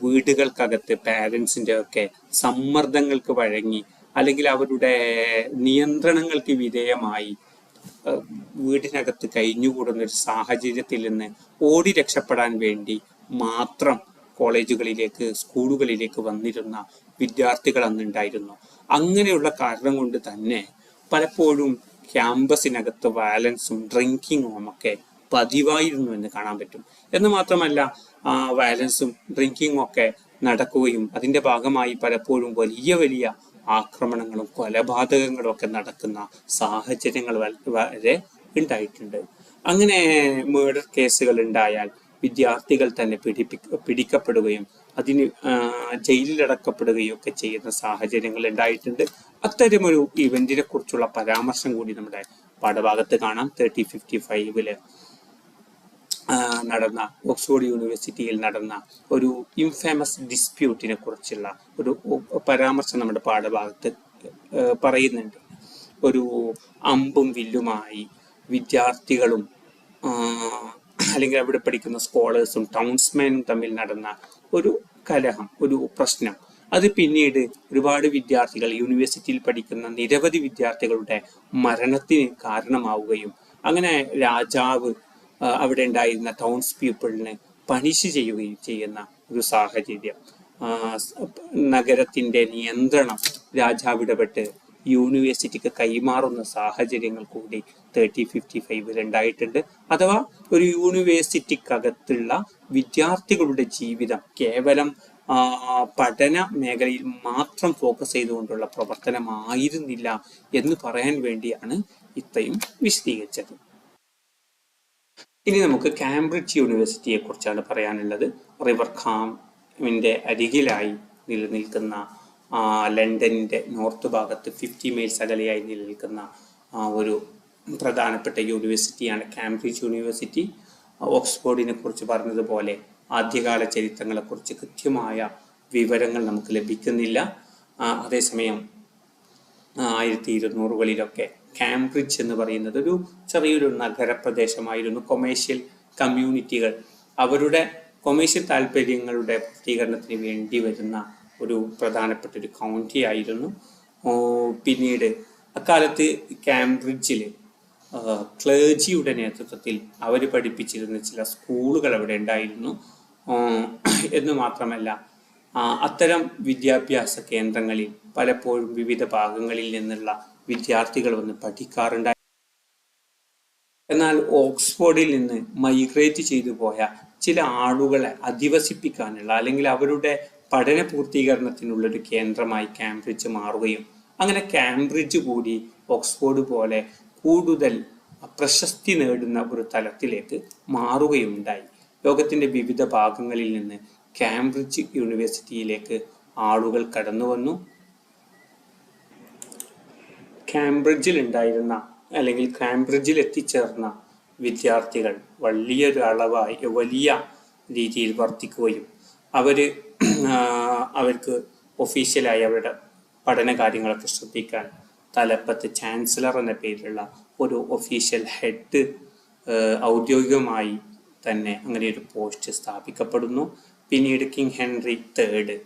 വീടുകൾക്കകത്ത് പാരൻസിൻ്റെ ഒക്കെ സമ്മർദ്ദങ്ങൾക്ക് വഴങ്ങി അല്ലെങ്കിൽ അവരുടെ നിയന്ത്രണങ്ങൾക്ക് വിധേയമായി വീടിനകത്ത് കഴിഞ്ഞുകൂടുന്ന ഒരു സാഹചര്യത്തിൽ നിന്ന് ഓടി രക്ഷപ്പെടാൻ വേണ്ടി മാത്രം കോളേജുകളിലേക്ക് സ്കൂളുകളിലേക്ക് വന്നിരുന്ന വിദ്യാർത്ഥികൾ അന്നുണ്ടായിരുന്നു. അങ്ങനെയുള്ള കാരണം കൊണ്ട് തന്നെ പലപ്പോഴും ക്യാമ്പസിനകത്ത് വയലൻസും ഡ്രിങ്കിങ്ങും ഒക്കെ പതിവായിരുന്നു എന്ന് കാണാൻ പറ്റും. എന്ന് മാത്രമല്ല വയലൻസും ഡ്രിങ്കിങ്ങും ഒക്കെ നടക്കുകയും അതിന്റെ ഭാഗമായി പലപ്പോഴും വലിയ വലിയ ആക്രമണങ്ങളും കൊലപാതകങ്ങളും ഒക്കെ നടക്കുന്ന സാഹചര്യങ്ങൾ വരെ ഉണ്ടായിട്ടുണ്ട്. അങ്ങനെ മർഡർ കേസുകൾ ഉണ്ടായാൽ വിദ്യാർത്ഥികൾ തന്നെ പിടിക്കപ്പെടുകയും അതിന് ജയിലിലടക്കപ്പെടുകയും ഒക്കെ ചെയ്യുന്ന സാഹചര്യങ്ങൾ ഉണ്ടായിട്ടുണ്ട്. അത്തരമൊരു ഇവന്റിനെ കുറിച്ചുള്ള പരാമർശം കൂടി നമ്മുടെ പാഠഭാഗത്ത് കാണാം. 3055 നടന്ന ഓക്സ്ഫോർഡ് യൂണിവേഴ്സിറ്റിയിൽ നടന്ന ഒരു ഇൻഫേമസ് ഡിസ്പ്യൂട്ടിനെ കുറിച്ചുള്ള ഒരു പരാമർശം നമ്മുടെ പാഠഭാഗത്ത് പറയുന്നുണ്ട്. ഒരു അമ്പും വില്ലുമായി വിദ്യാർത്ഥികളും അല്ലെങ്കിൽ അവിടെ പഠിക്കുന്ന സ്കോളേഴ്സും ടൗൺസ്മാനും തമ്മിൽ നടന്ന ഒരു കലഹം, ഒരു പ്രശ്നം, അത് പിന്നീട് ഒരുപാട് വിദ്യാർത്ഥികൾ, യൂണിവേഴ്സിറ്റിയിൽ പഠിക്കുന്ന നിരവധി വിദ്യാർത്ഥികളുടെ മരണത്തിന് കാരണമാവുകയും അങ്ങനെ രാജാവ് അവിടെ ഉണ്ടായിരുന്ന ടൗൺസ് പീപ്പിളിനെ പണിഷ് ചെയ്യുകയും ചെയ്യുന്ന ഒരു സാഹചര്യം. നഗരത്തിന്റെ നിയന്ത്രണം രാജാവ് ഇടപെട്ട് യൂണിവേഴ്സിറ്റിക്ക് കൈമാറുന്ന സാഹചര്യങ്ങൾ കൂടി 3055 ഉണ്ടായിട്ടുണ്ട്. അഥവാ ഒരു യൂണിവേഴ്സിറ്റിക്കകത്തുള്ള വിദ്യാർത്ഥികളുടെ ജീവിതം കേവലം പഠന മേഖലയിൽ മാത്രം ഫോക്കസ് ചെയ്തുകൊണ്ടുള്ള പ്രവർത്തനമായിരുന്നില്ല എന്ന് പറയാൻ വേണ്ടിയാണ് ഇത്രയും വിശദീകരിച്ചത്. ഇനി നമുക്ക് കാംബ്രിഡ്ജ് യൂണിവേഴ്സിറ്റിയെ കുറിച്ചാണ് പറയാനുള്ളത്. റിവർ കാമിന്റെ അരികിലായി നിലനിൽക്കുന്ന ലണ്ടനിന്റെ നോർത്ത് ഭാഗത്ത് 50 മൈൽസ് അകലെയായി നിലനിൽക്കുന്ന ഒരു പ്രധാനപ്പെട്ട യൂണിവേഴ്സിറ്റിയാണ് കാംബ്രിഡ്ജ് യൂണിവേഴ്സിറ്റി. ഓക്സ്ഫോർഡിനെ കുറിച്ച് പറഞ്ഞതുപോലെ ആദ്യകാല ചരിത്രങ്ങളെക്കുറിച്ച് കൃത്യമായ വിവരങ്ങൾ നമുക്ക് ലഭിക്കുന്നില്ല. അതേസമയം 1200കളിലൊക്കെ കാംബ്രിഡ്ജ് എന്ന് പറയുന്നത് ഒരു ചെറിയൊരു നഗരപ്രദേശമായിരുന്നു. കൊമേഴ്ഷ്യൽ കമ്മ്യൂണിറ്റികൾ അവരുടെ കൊമേഴ്ഷ്യൽ താല്പര്യങ്ങളുടെ പൂർത്തീകരണത്തിന് വേണ്ടി വരുന്ന ഒരു പ്രധാനപ്പെട്ട ഒരു കൗണ്ടി ആയിരുന്നു. പിന്നീട് അക്കാലത്ത് കാംബ്രിഡ്ജിൽ ക്ലേർജിയുടെ നേതൃത്വത്തിൽ അവർ പഠിപ്പിച്ചിരുന്ന ചില സ്കൂളുകൾ അവിടെ ഉണ്ടായിരുന്നു. എന്ന് മാത്രമല്ല അത്തരം വിദ്യാഭ്യാസ കേന്ദ്രങ്ങളിൽ പലപ്പോഴും വിവിധ ഭാഗങ്ങളിൽ നിന്നുള്ള വിദ്യാർത്ഥികൾ വന്ന് പഠിക്കാറുണ്ടായി. എന്നാൽ ഓക്സ്ഫോർഡിൽ നിന്ന് മൈഗ്രേറ്റ് ചെയ്തു പോയ ചില ആളുകളെ അധിവസിപ്പിക്കാനുള്ള അല്ലെങ്കിൽ അവരുടെ പഠന പൂർത്തീകരണത്തിനുള്ള ഒരു കേന്ദ്രമായി കാംബ്രിഡ്ജ് മാറുകയും അങ്ങനെ കാംബ്രിഡ്ജ് കൂടി ഓക്സ്ഫോർഡ് പോലെ കൂടുതൽ പ്രശസ്തി നേടുന്ന ഒരു തലത്തിലേക്ക് മാറുകയുണ്ടായി. ലോകത്തിന്റെ വിവിധ ഭാഗങ്ങളിൽ നിന്ന് കാംബ്രിഡ്ജ് യൂണിവേഴ്സിറ്റിയിലേക്ക് ആളുകൾ കടന്നു വന്നു. കാംബ്രിഡ്ജിൽ ഉണ്ടായിരുന്ന അല്ലെങ്കിൽ കാംബ്രിഡ്ജിൽ എത്തിച്ചേർന്ന വിദ്യാർത്ഥികൾ വലിയ രീതിയിൽ വർദ്ധിക്കുകയും അവർക്ക് ഒഫീഷ്യലായി അവരുടെ പഠന കാര്യങ്ങളൊക്കെ ശ്രദ്ധിക്കാൻ തലപ്പത്ത് ചാൻസലർ എന്ന പേരിലുള്ള ഒരു ഒഫീഷ്യൽ ഹെഡ് ഔദ്യോഗികമായി തന്നെ അങ്ങനെ ഒരു പോസ്റ്റ് സ്ഥാപിക്കപ്പെടുന്നു. പിന്നീട് കിങ് ഹെൻറി III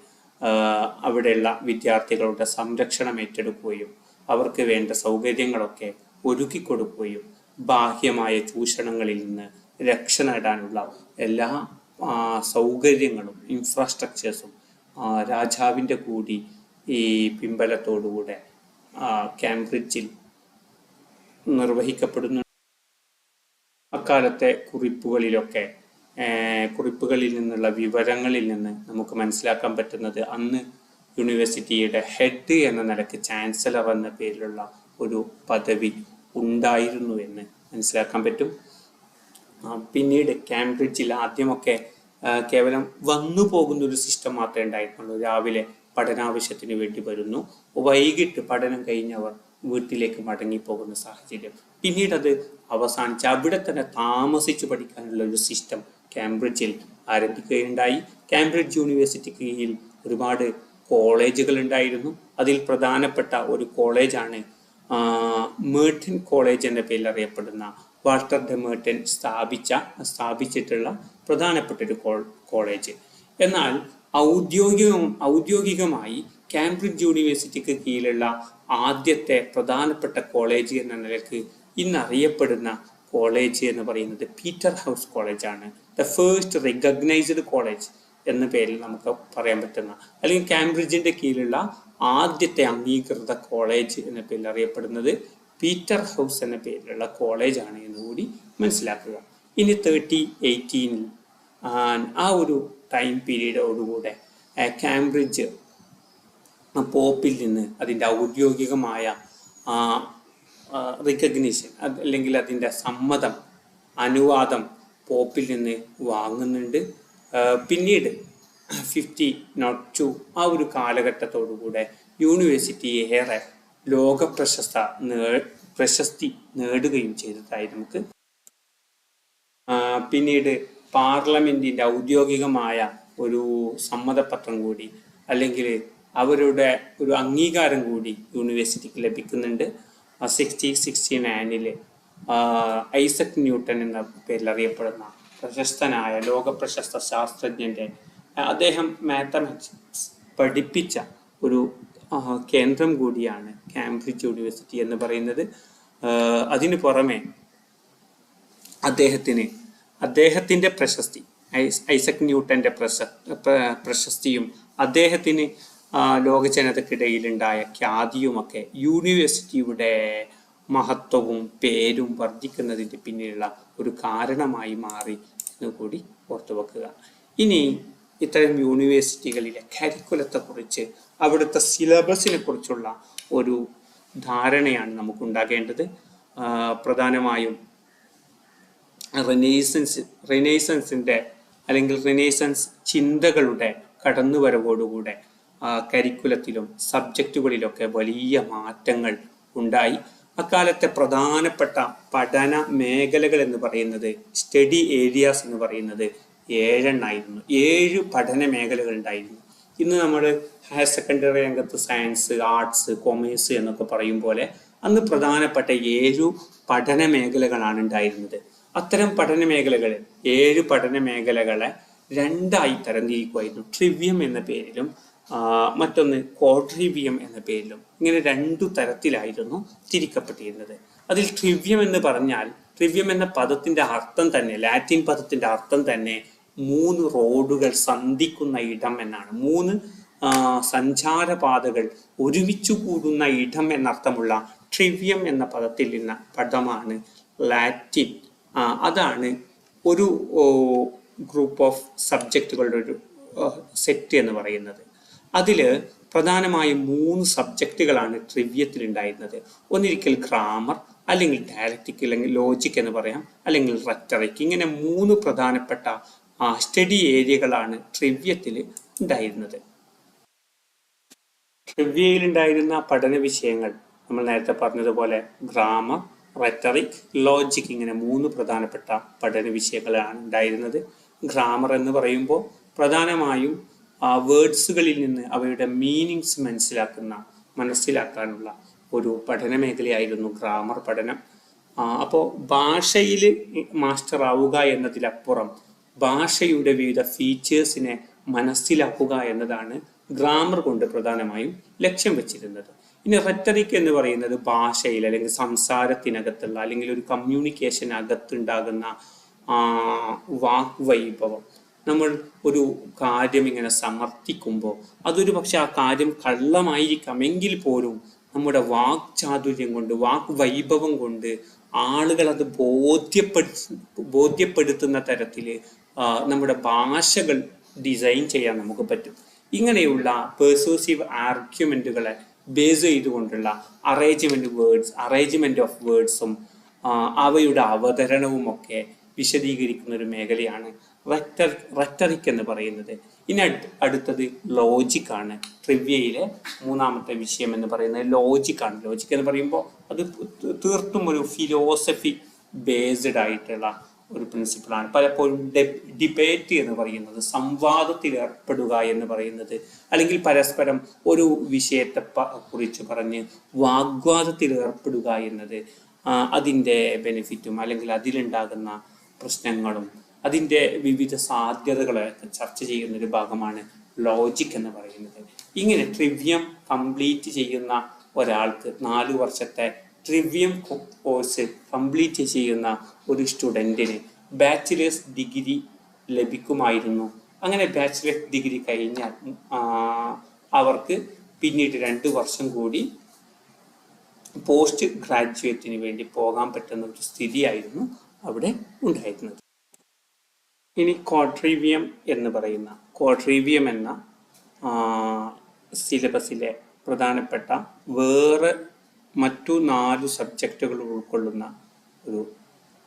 അവിടെയുള്ള വിദ്യാർത്ഥികളുടെ സംരക്ഷണം ഏറ്റെടുക്കുകയും അവർക്ക് വേണ്ട സൗകര്യങ്ങളൊക്കെ ഒരുക്കി കൊടുക്കുകയും ബാഹ്യമായ ചൂഷണങ്ങളിൽ നിന്ന് രക്ഷ നേടാനുള്ള എല്ലാ സൗകര്യങ്ങളും ഇൻഫ്രാസ്ട്രക്ചേഴ്സും രാജാവിൻ്റെ കൂടി ഈ പിൻബലത്തോടുകൂടെ കാംബ്രിഡ്ജിൽ നിർവഹിക്കപ്പെടുന്നു. അക്കാലത്തെ കുറിപ്പുകളിൽ നിന്നുള്ള വിവരങ്ങളിൽ നിന്ന് നമുക്ക് മനസ്സിലാക്കാൻ പറ്റുന്നത് അന്ന് യൂണിവേഴ്സിറ്റിയുടെ ഹെഡ് എന്ന നിലയ്ക്ക് ചാൻസലർ എന്ന പേരിലുള്ള ഒരു പദവി ഉണ്ടായിരുന്നു എന്ന് മനസ്സിലാക്കാൻ പറ്റും. പിന്നീട് കാംബ്രിഡ്ജിൽ ആദ്യമൊക്കെ കേവലം വന്നു പോകുന്ന ഒരു സിസ്റ്റം മാത്രമേ ഉണ്ടായിരുന്നുള്ളൂ. രാവിലെ പഠനാവശ്യത്തിന് വേണ്ടി വരുന്നു, വൈകിട്ട് പഠനം കഴിഞ്ഞവർ വീട്ടിലേക്ക് മടങ്ങിപ്പോകുന്ന സാഹചര്യം. പിന്നീട് അത് അവസാനിച്ച് അവിടെ തന്നെ താമസിച്ചു പഠിക്കാനുള്ള ഒരു സിസ്റ്റം കാംബ്രിഡ്ജിൽ ആരംഭിക്കുകയുണ്ടായി. കാംബ്രിഡ്ജ് യൂണിവേഴ്സിറ്റിക്ക് കീഴിൽ ഒരുപാട് കോളേജുകൾ ഉണ്ടായിരുന്നു. അതിൽ പ്രധാനപ്പെട്ട ഒരു കോളേജാണ് മേർട്ടൺ കോളേജ് എന്ന പേരിൽ അറിയപ്പെടുന്ന വാൾട്ടർ ഡെ മേർട്ടൺ സ്ഥാപിച്ചിട്ടുള്ള പ്രധാനപ്പെട്ട ഒരു കോളേജ്. എന്നാൽ ഔദ്യോഗികമായി കാംബ്രിഡ്ജ് യൂണിവേഴ്സിറ്റിക്ക് കീഴിലുള്ള ആദ്യത്തെ പ്രധാനപ്പെട്ട കോളേജ് എന്ന നിലയ്ക്ക് ഇന്നറിയപ്പെടുന്ന കോളേജ് എന്ന് പറയുന്നത് പീറ്റർ ഹൗസ് കോളേജാണ്. ദ ഫസ്റ്റ് റിക്കഗ്നൈസ്ഡ് കോളേജ് എന്ന പേരിൽ നമുക്ക് പറയാൻ പറ്റുന്ന, അല്ലെങ്കിൽ കാംബ്രിഡ്ജിന്റെ കീഴിലുള്ള ആദ്യത്തെ അംഗീകൃത കോളേജ് എന്ന പേരിൽ അറിയപ്പെടുന്നത് പീറ്റർ ഹൗസ് എന്ന പേരിലുള്ള കോളേജാണ് എന്നുകൂടി മനസ്സിലാക്കുക. ഇനി 1318 ആ ഒരു ടൈം പീരീഡോടുകൂടെ കാംബ്രിഡ്ജ് പോപ്പിൽ നിന്ന് അതിൻ്റെ ഔദ്യോഗികമായ റിക്കഗ്നിഷൻ അല്ലെങ്കിൽ അതിൻ്റെ സമ്മതം, അനുവാദം പോപ്പിൽ നിന്ന് വാങ്ങുന്നുണ്ട്. പിന്നീട് 1502 ആ ഒരു കാലഘട്ടത്തോടുകൂടെ യൂണിവേഴ്സിറ്റി ഏറെ ലോക പ്രശസ്തി നേടുകയും ചെയ്തതായി നമുക്ക്. പിന്നീട് പാർലമെന്റിന്റെ ഔദ്യോഗികമായ ഒരു സമ്മതപത്രം കൂടി അല്ലെങ്കിൽ അവരുടെ ഒരു അംഗീകാരം കൂടി യൂണിവേഴ്സിറ്റിക്ക് ലഭിക്കുന്നുണ്ട്. 1669 ഐസക് ന്യൂട്ടൺ എന്ന പേരിൽ അറിയപ്പെടുന്ന പ്രശസ്തനായ ലോകപ്രശസ്ത ശാസ്ത്രജ്ഞന്റെ അദ്ദേഹം മാത്തമാറ്റിക്സ് പഠിപ്പിച്ച ഒരു കേന്ദ്രം കൂടിയാണ് കാംബ്രിഡ്ജ് യൂണിവേഴ്സിറ്റി എന്ന് പറയുന്നത്. അതിനു പുറമെ അദ്ദേഹത്തിന്റെ പ്രശസ്തി, ഐസക് ന്യൂട്ടന്റെ പ്രശസ്തിയും അദ്ദേഹത്തിന് ലോക ജനതയ്ക്കിടയിലുണ്ടായ ഖ്യാതിയുമൊക്കെ യൂണിവേഴ്സിറ്റിയുടെ മഹത്വവും പേരും വർദ്ധിക്കുന്നതിൻ്റെ പിന്നിലുള്ള ഒരു കാരണമായി മാറി എന്ന് കൂടി ഓർത്തു വെക്കുക. ഇനി ഇത്തരം യൂണിവേഴ്സിറ്റികളിലെ കരിക്കുലത്തെക്കുറിച്ച്, അവിടുത്തെ സിലബസിനെ കുറിച്ചുള്ള ഒരു ധാരണയാണ് നമുക്കുണ്ടാകേണ്ടത്. പ്രധാനമായും റിനൈസൻസിന്റെ അല്ലെങ്കിൽ റിനൈസൻസ് ചിന്തകളുടെ കടന്നുവരവോടുകൂടെ കരിക്കുലത്തിലും സബ്ജക്റ്റുകളിലൊക്കെ വലിയ മാറ്റങ്ങൾ ഉണ്ടായി. അക്കാലത്തെ പ്രധാനപ്പെട്ട പഠന മേഖലകൾ എന്ന് പറയുന്നത്, സ്റ്റഡി ഏരിയാസ് എന്ന് പറയുന്നത് 7 7 പഠന മേഖലകൾ ഉണ്ടായിരുന്നു. ഇന്ന് നമ്മൾ ഹയർ സെക്കൻഡറി രംഗത്ത് സയൻസ്, ആർട്സ്, കൊമേഴ്സ് എന്നൊക്കെ പറയും പോലെ അന്ന് പ്രധാനപ്പെട്ട 7 പഠന മേഖലകളാണ് ഉണ്ടായിരുന്നത്. അത്തരം പഠന മേഖലകളെ 7 പഠന മേഖലകളെ 2ആയി തരംതിരിക്കുമായിരുന്നു. ട്രിവിയം എന്ന പേരിലും മറ്റൊന്ന് ക്വാഡ്രിവിയം എന്ന പേരിലും, ഇങ്ങനെ 2 തരത്തിലായിരുന്നു തിരിക്കപ്പെട്ടിരുന്നത്. അതിൽ ട്രിവിയം എന്ന് പറഞ്ഞാൽ, ട്രിവിയം എന്ന പദത്തിന്റെ അർത്ഥം തന്നെ, ലാറ്റിൻ പദത്തിന്റെ അർത്ഥം തന്നെ 3 റോഡുകൾ സന്ധിക്കുന്ന ഇടം എന്നാണ്. 3 സഞ്ചാരപാതകൾ ഒരുമിച്ചു കൂടുന്ന ഇടം എന്നർത്ഥമുള്ള ട്രിവിയം എന്ന പദത്തിൽ നിന്ന പദമാണ് ലാറ്റിൻ. അതാണ് ഒരു ഗ്രൂപ്പ് ഓഫ് സബ്ജക്റ്റുകളുടെ ഒരു സെറ്റ് എന്ന് പറയുന്നത്. അതിൽ പ്രധാനമായും 3 സബ്ജക്റ്റുകളാണ് ട്രിവിയത്തിൽ ഉണ്ടായിരുന്നത്. ഒന്നിരിക്കൽ ഗ്രാമർ, അല്ലെങ്കിൽ ഡയലക്റ്റിക്, അല്ലെങ്കിൽ ലോജിക് എന്ന് പറയാം, അല്ലെങ്കിൽ റെറ്ററിക്. ഇങ്ങനെ 3 പ്രധാനപ്പെട്ട സ്റ്റഡി ഏരിയകളാണ് ട്രിവിയത്തിൽ ഉണ്ടായിരുന്നത്. ട്രിവിയയിൽ ഉണ്ടായിരുന്ന പഠന വിഷയങ്ങൾ നമ്മൾ നേരത്തെ പറഞ്ഞതുപോലെ ഗ്രാമർ, റെറ്ററിക്, ലോജിക്, ഇങ്ങനെ 3 പ്രധാനപ്പെട്ട പഠന വിഷയങ്ങളാണ് ഉണ്ടായിരുന്നത്. ഗ്രാമർ എന്ന് പറയുമ്പോൾ പ്രധാനമായും വേർഡ്സുകളിൽ നിന്ന് അവയുടെ മീനിങ്സ് മനസ്സിലാക്കാനുള്ള ഒരു പഠന മേഖലയായിരുന്നു ഗ്രാമർ പഠനം. അപ്പോൾ ഭാഷയിൽ മാസ്റ്റർ ആവുക എന്നതിലപ്പുറം ഭാഷയുടെ വിവിധ ഫീച്ചേഴ്സിനെ മനസ്സിലാക്കുക എന്നതാണ് ഗ്രാമർ കൊണ്ട് പ്രധാനമായും ലക്ഷ്യം വെച്ചിരുന്നത്. ഇനി റെറ്ററിക് എന്ന് പറയുന്നത് ഭാഷയിൽ അല്ലെങ്കിൽ സംസാരത്തിനകത്തുള്ള അല്ലെങ്കിൽ ഒരു കമ്മ്യൂണിക്കേഷൻ അകത്തുണ്ടാകുന്ന വാഗ്വൈഭവം. നമ്മൾ ഒരു കാര്യം ഇങ്ങനെ സമർത്ഥിക്കുമ്പോൾ അതൊരു പക്ഷെ ആ കാര്യം കള്ളമായിരിക്കാം എങ്കിൽ പോലും നമ്മുടെ വാക്ചാതുര്യം കൊണ്ട്, വാഗ്വൈഭവം കൊണ്ട് ആളുകൾ അത് ബോധ്യപ്പെടുത്തുന്ന തരത്തിൽ നമ്മുടെ ഭാഷകൾ ഡിസൈൻ ചെയ്യാൻ നമുക്ക് പറ്റും. ഇങ്ങനെയുള്ള പെർസൂസീവ് ആർഗ്യുമെന്റുകളെ ബേസ് ചെയ്തുകൊണ്ടുള്ള അറേഞ്ച്മെന്റ് ഓഫ് വേർഡ്സും അവയുടെ അവതരണവും ഒക്കെ വിശദീകരിക്കുന്ന ഒരു മേഖലയാണ് റെറ്ററിക് എന്ന് പറയുന്നത്. ഇനി അടുത്തത് ലോജിക്കാണ്. ട്രിവിയയിലെ 3ാമത്തെ വിഷയം എന്ന് പറയുന്നത് ലോജിക്കാണ്. ലോജിക് എന്ന് പറയുമ്പോൾ അത് തീർത്തും ഒരു ഫിലോസഫി ബേസ്ഡ് ആയിട്ടുള്ള ഒരു പ്രിൻസിപ്പിളാണ്. പലപ്പോഴും ഡിബേറ്റ് എന്ന് പറയുന്നത്, സംവാദത്തിൽ ഏർപ്പെടുക എന്ന് പറയുന്നത്, അല്ലെങ്കിൽ പരസ്പരം ഒരു വിഷയത്തെ കുറിച്ച് പറഞ്ഞ് വാഗ്വാദത്തിൽ ഏർപ്പെടുക എന്നത് അതിൻ്റെ ബെനിഫിറ്റും അല്ലെങ്കിൽ അതിലുണ്ടാകുന്ന പ്രശ്നങ്ങളും അതിൻ്റെ വിവിധ സാധ്യതകളൊക്കെ ചർച്ച ചെയ്യുന്ന ഒരു ഭാഗമാണ് ലോജിക് എന്ന് പറയുന്നത്. ഇങ്ങനെ ട്രിവിയം കംപ്ലീറ്റ് ചെയ്യുന്ന ഒരാൾക്ക് 4 വർഷത്തെ ട്രിവിയം കോഴ്സ് കംപ്ലീറ്റ് ചെയ്യുന്ന ഒരു സ്റ്റുഡൻറ്റിന് ബാച്ചിലേഴ്സ് ഡിഗ്രി ലഭിക്കുമായിരുന്നു അങ്ങനെ ബാച്ചിലർ ഡിഗ്രി കഴിഞ്ഞാൽ അവർക്ക് പിന്നീട് 2 വർഷം കൂടി പോസ്റ്റ് ഗ്രാജുവേറ്റിന് വേണ്ടി പോകാൻ പറ്റുന്ന ഒരു സ്ഥിതിയായിരുന്നു അവിടെ ഉണ്ടായിരുന്നത്. ഇനി ക്വാഡ്രീവിയം എന്ന സിലബസിലെ പ്രധാനപ്പെട്ട വേറെ മറ്റു 4 സബ്ജക്റ്റുകൾ ഉൾക്കൊള്ളുന്ന ഒരു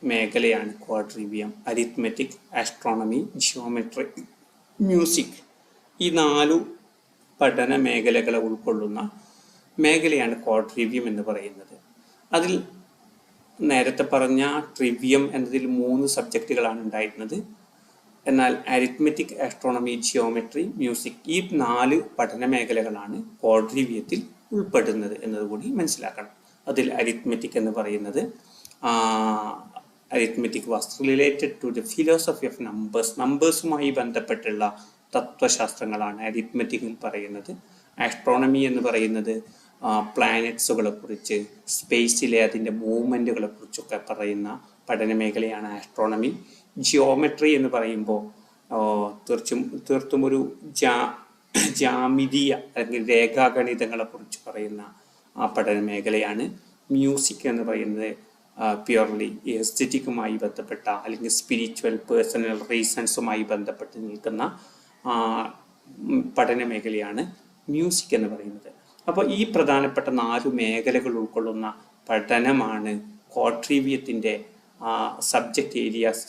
മേഖലയാണ് ക്വാഡ്രീവിയം. അരിത്മെറ്റിക്, ആസ്ട്രോണമി, ജിയോമെട്രി, മ്യൂസിക്, ഈ 4 പഠന മേഖലകളെ ഉൾക്കൊള്ളുന്ന മേഖലയാണ് ക്വാഡ്രീവിയം എന്ന് പറയുന്നത്. അതിൽ നേരത്തെ പറഞ്ഞ ട്രിവിയം എന്നതിൽ 3 സബ്ജക്റ്റുകളാണ് ഉണ്ടായിരുന്നത്. എന്നാൽ അരിത്മെറ്റിക്, ആസ്ട്രോണമി, ജിയോമെട്രി, മ്യൂസിക്, ഈ 4 പഠന മേഖലകളാണ് ക്വാഡ്രീവിയത്തിൽ ഉൾപ്പെടുന്നത് എന്നതുകൂടി മനസ്സിലാക്കണം. അതിൽ അരിത്മെറ്റിക് എന്ന് പറയുന്നത് arithmetic was related to the philosophy of നമ്പേഴ്സുമായി ബന്ധപ്പെട്ടുള്ള തത്വശാസ്ത്രങ്ങളാണ് അരിത്മെറ്റിക്കിൽ പറയുന്നത്. ആസ്ട്രോണമി എന്ന് പറയുന്നത് പ്ലാനറ്റ്സുകളെ കുറിച്ച്, സ്പേസിലെ അതിൻ്റെ മൂവ്മെൻറ്റുകളെ കുറിച്ചൊക്കെ പറയുന്ന പഠന മേഖലയാണ് ആസ്ട്രോണമി. ജിയോമെട്രി എന്ന് പറയുമ്പോൾ തീർത്തും ഒരു ജാമിതീയ അല്ലെങ്കിൽ രേഖാഗണിതങ്ങളെ കുറിച്ച് പറയുന്ന പഠന മേഖലയാണ്. മ്യൂസിക് എന്ന് പറയുന്നത് പ്യുവർലി എസ്തെറ്റിക്കുമായി ബന്ധപ്പെട്ട അല്ലെങ്കിൽ സ്പിരിച്വൽ പേഴ്സണൽ റീസൺസുമായി ബന്ധപ്പെട്ട് നിൽക്കുന്ന പഠന മേഖലയാണ് മ്യൂസിക് എന്ന് പറയുന്നത്. അപ്പോൾ ഈ പ്രധാനപ്പെട്ട 4 മേഖലകൾ ഉൾക്കൊള്ളുന്ന പഠനമാണ് ക്വാഡ്രീവിയത്തിൻ്റെ സബ്ജക്റ്റ് ഏരിയാസ്,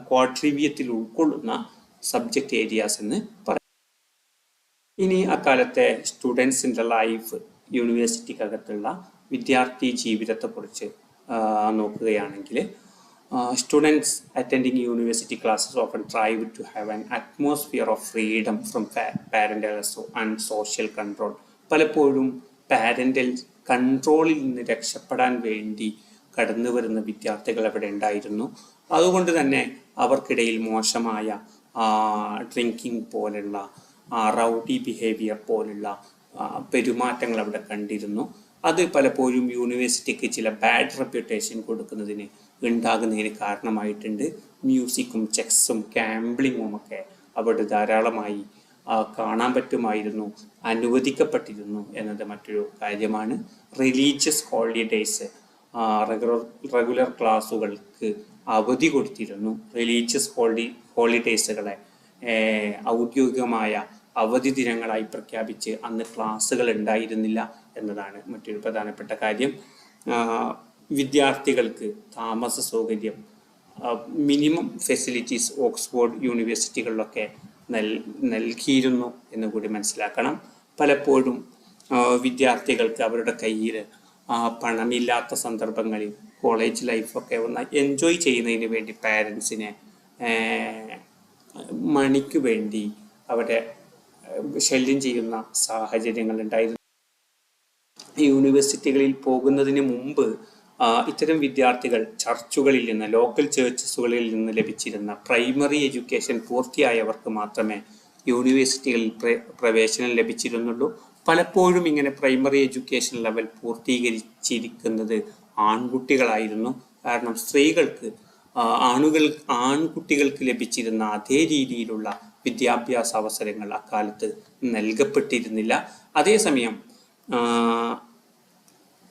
ക്വാഡ്രീവിയത്തിൽ ഉൾക്കൊള്ളുന്ന സബ്ജക്റ്റ് ഏരിയാസ് എന്ന് പറയും. ഇനി അക്കാലത്തെ സ്റ്റുഡൻസിൻ്റെ ലൈഫ്, യൂണിവേഴ്സിറ്റിക്കകത്തുള്ള വിദ്യാർത്ഥി ജീവിതത്തെക്കുറിച്ച് നോക്കുകയാണെങ്കിൽ, students attending university classes often strive to have an atmosphere of freedom from parental and social control. പലപ്പോഴും പാരൻ്റൽ കൺട്രോളിൽ നിന്ന് രക്ഷപ്പെടാൻ വേണ്ടി കടന്നു വരുന്ന വിദ്യാർത്ഥികൾ അവിടെ ഉണ്ടായിരുന്നു. അതുകൊണ്ട് തന്നെ അവർക്കിടയിൽ മോശമായ ഡ്രിങ്കിങ് പോലുള്ള റൗഡി ബിഹേവിയർ പോലുള്ള പെരുമാറ്റങ്ങൾ അവിടെ കണ്ടിരുന്നു. അത് പലപ്പോഴും യൂണിവേഴ്സിറ്റിക്ക് ചില ബാഡ് റെപ്യൂട്ടേഷൻ കൊടുക്കുന്നതിന് ഉണ്ടാകുന്നതിന് കാരണമായിട്ടുണ്ട്. മ്യൂസിക്കും ചെസ്സും ഗാംബ്ലിങ്ങും ഒക്കെ അവിടെ ധാരാളമായി കാണാൻ പറ്റുമായിരുന്നു, അനുവദിക്കപ്പെട്ടിരുന്നു എന്നത് മറ്റൊരു കാര്യമാണ്. റിലീജിയസ് ഹോളിഡേയ്സ്, റെഗുലർ ക്ലാസ്സുകൾക്ക് അവധി കൊടുത്തിരുന്നു. റിലീജിയസ് ഹോളിഡേയ്സുകളെ ഔദ്യോഗികമായ അവധി ദിനങ്ങളായി പ്രഖ്യാപിച്ച് അന്ന് ക്ലാസ്സുകൾ ഉണ്ടായിരുന്നില്ല എന്നതാണ് മറ്റൊരു പ്രധാനപ്പെട്ട കാര്യം. വിദ്യാർത്ഥികൾക്ക് താമസ സൗകര്യം, മിനിമം ഫെസിലിറ്റീസ് ഓക്സ്ഫോർഡ് യൂണിവേഴ്സിറ്റികളിലൊക്കെ നൽകിയിരുന്നു എന്ന് കൂടി മനസ്സിലാക്കണം. പലപ്പോഴും വിദ്യാർത്ഥികൾക്ക് അവരുടെ കയ്യിൽ പണമില്ലാത്ത സന്ദർഭങ്ങളിൽ കോളേജ് ലൈഫൊക്കെ ഒന്ന് എൻജോയ് ചെയ്യുന്നതിന് വേണ്ടി പാരൻസിനെ മണിക്ക് വേണ്ടി അവിടെ ശല്യം ചെയ്യുന്ന സാഹചര്യങ്ങൾ ഉണ്ടായിരുന്നു. യൂണിവേഴ്സിറ്റികളിൽ പോകുന്നതിന് മുമ്പ് ഇത്തരം വിദ്യാർത്ഥികൾ ചർച്ചുകളിൽ നിന്ന്, ലോക്കൽ ചേർച്ചസുകളിൽ നിന്ന് ലഭിച്ചിരുന്ന പ്രൈമറി എഡ്യൂക്കേഷൻ പൂർത്തിയായവർക്ക് മാത്രമേ യൂണിവേഴ്സിറ്റികളിൽ പ്രവേശനം ലഭിച്ചിരുന്നുള്ളൂ. പലപ്പോഴും ഇങ്ങനെ പ്രൈമറി എഡ്യൂക്കേഷൻ ലെവൽ പൂർത്തീകരിച്ചിരിക്കുന്നത് ആൺകുട്ടികളായിരുന്നു. കാരണം സ്ത്രീകൾക്ക് ആൺകുട്ടികൾക്ക് ലഭിച്ചിരുന്ന അതേ രീതിയിലുള്ള വിദ്യാഭ്യാസ അവസരങ്ങൾ അക്കാലത്ത് നൽകപ്പെട്ടിരുന്നില്ല. അതേസമയം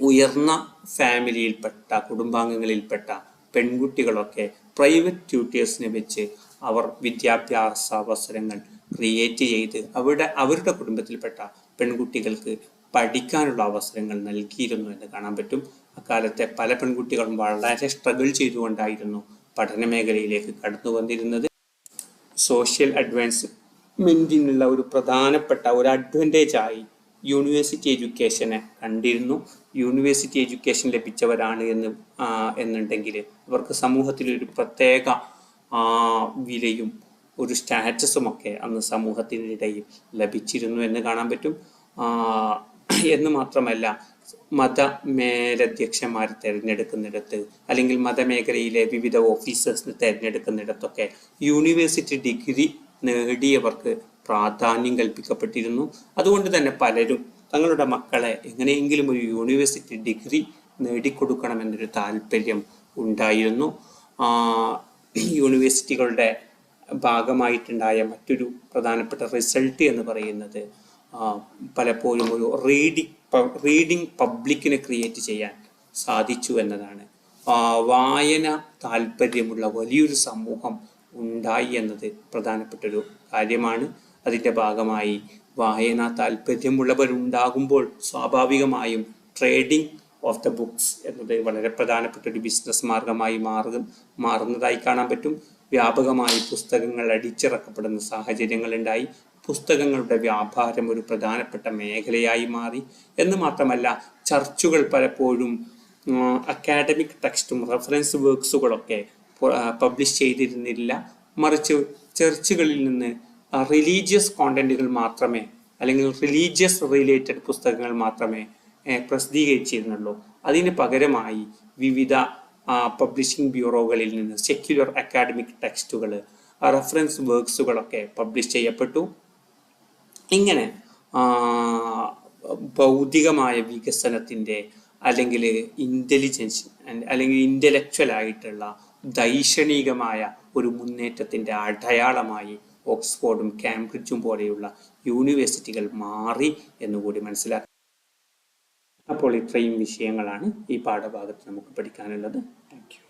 ഉയർന്ന ഫാമിലിയിൽപ്പെട്ട കുടുംബാംഗങ്ങളിൽപ്പെട്ട പെൺകുട്ടികളൊക്കെ പ്രൈവറ്റ് ട്യൂട്ടേഴ്സിനെ വെച്ച് അവർ വിദ്യാഭ്യാസ അവസരങ്ങൾ ക്രിയേറ്റ് ചെയ്ത് അവരുടെ കുടുംബത്തിൽപ്പെട്ട പെൺകുട്ടികൾക്ക് പഠിക്കാനുള്ള അവസരങ്ങൾ നൽകിയിരുന്നു എന്ന് കാണാൻ പറ്റും. അക്കാലത്തെ പല പെൺകുട്ടികളും വളരെ സ്ട്രഗിൾ ചെയ്തുകൊണ്ടായിരുന്നു പഠന മേഖലയിലേക്ക് കടന്നു വന്നിരുന്നത്. സോഷ്യൽ അഡ്വാൻസ്മെന്റിനുള്ള ഒരു പ്രധാനപ്പെട്ട ഒരു അഡ്വാൻറ്റേജായി യൂണിവേഴ്സിറ്റി എഡ്യൂക്കേഷനെ കണ്ടിരുന്നു. യൂണിവേഴ്സിറ്റി എഡ്യൂക്കേഷൻ ലഭിച്ചവരാണ് എന്നുണ്ടെങ്കിൽ അവർക്ക് സമൂഹത്തിൽ ഒരു പ്രത്യേക വിലയും ഒരു സ്റ്റാറ്റസുമൊക്കെ അന്ന് സമൂഹത്തിനിടയിൽ ലഭിച്ചിരുന്നു എന്ന് കാണാൻ പറ്റും. എന്ന് മാത്രമല്ല, മതമേലധ്യക്ഷന്മാർ തിരഞ്ഞെടുക്കുന്നിടത്ത് അല്ലെങ്കിൽ മതമേഖലയിലെ വിവിധ ഓഫീസേഴ്സിന് തിരഞ്ഞെടുക്കുന്നിടത്തൊക്കെ യൂണിവേഴ്സിറ്റി ഡിഗ്രി നേടിയവർക്ക് പ്രാധാന്യം കൽപ്പിക്കപ്പെട്ടിരുന്നു. അതുകൊണ്ട് തന്നെ പലരും തങ്ങളുടെ മക്കളെ എങ്ങനെയെങ്കിലും ഒരു യൂണിവേഴ്സിറ്റി ഡിഗ്രി നേടിക്കൊടുക്കണമെന്നൊരു താല്പര്യം ഉണ്ടായിരുന്നു. യൂണിവേഴ്സിറ്റികളുടെ ഭാഗമായിട്ടുണ്ടായ മറ്റൊരു പ്രധാനപ്പെട്ട റിസൾട്ട് എന്ന് പറയുന്നത് പലപ്പോഴും ഒരു റീഡിംഗ് പബ്ലിക്കിനെ ക്രിയേറ്റ് ചെയ്യാൻ സാധിച്ചു എന്നതാണ്. വായന താല്പര്യമുള്ള വലിയൊരു സമൂഹം ഉണ്ടായി എന്നത് പ്രധാനപ്പെട്ടൊരു കാര്യമാണ്. അതിൻ്റെ ഭാഗമായി വായന താല്പര്യമുള്ളവരുണ്ടാകുമ്പോൾ സ്വാഭാവികമായും ട്രേഡിംഗ് ഓഫ് ദ ബുക്സ് എന്നത് വളരെ പ്രധാനപ്പെട്ട ഒരു ബിസിനസ് മാർഗമായി മാറുന്നതായി കാണാൻ പറ്റും. വ്യാപകമായി പുസ്തകങ്ങൾ അടിച്ചിറക്കപ്പെടുന്ന സാഹചര്യങ്ങളുണ്ടായി. പുസ്തകങ്ങളുടെ വ്യാപാരം ഒരു പ്രധാനപ്പെട്ട മേഖലയായി മാറി എന്ന് മാത്രമല്ല, ചർച്ചുകൾ പലപ്പോഴും അക്കാഡമിക് ടെക്സ്റ്റും റെഫറൻസ് വർക്ക്സുകളൊക്കെ പബ്ലിഷ് ചെയ്തിരുന്നില്ല. മറിച്ച് ചർച്ചുകളിൽ നിന്ന് റിലീജിയസ് കോണ്ടന്റുകൾ മാത്രമേ അല്ലെങ്കിൽ റിലീജിയസ് റിലേറ്റഡ് പുസ്തകങ്ങൾ മാത്രമേ പ്രസിദ്ധീകരിച്ചിരുന്നുള്ളൂ. അതിന് പകരമായി വിവിധ പബ്ലിഷിംഗ് ബ്യൂറോകളിൽ നിന്ന് സെക്യുലർ അക്കാഡമിക് ടെക്സ്റ്റുകൾ, റെഫറൻസ് വർക്ക്സുകളൊക്കെ പബ്ലിഷ് ചെയ്യപ്പെട്ടു. ഇങ്ങനെ ഭൗതികമായ വികസനത്തിൻ്റെ അല്ലെങ്കിൽ ഇൻ്റലിജൻസ് അല്ലെങ്കിൽ ഇൻ്റലക്ച്വൽ ആയിട്ടുള്ള ദൈക്ഷണികമായ ഒരു മുന്നേറ്റത്തിൻ്റെ അടയാളമായി ഓക്സ്ഫോർഡും കാംബ്രിഡ്ജും പോലെയുള്ള യൂണിവേഴ്സിറ്റികൾ മാറി എന്നുകൂടി മനസ്സിലാക്കി. അപ്പോൾ ഇത്രയും വിഷയങ്ങളാണ് ഈ പാഠഭാഗത്ത് നമുക്ക് പഠിക്കാനുള്ളത്. Thank you.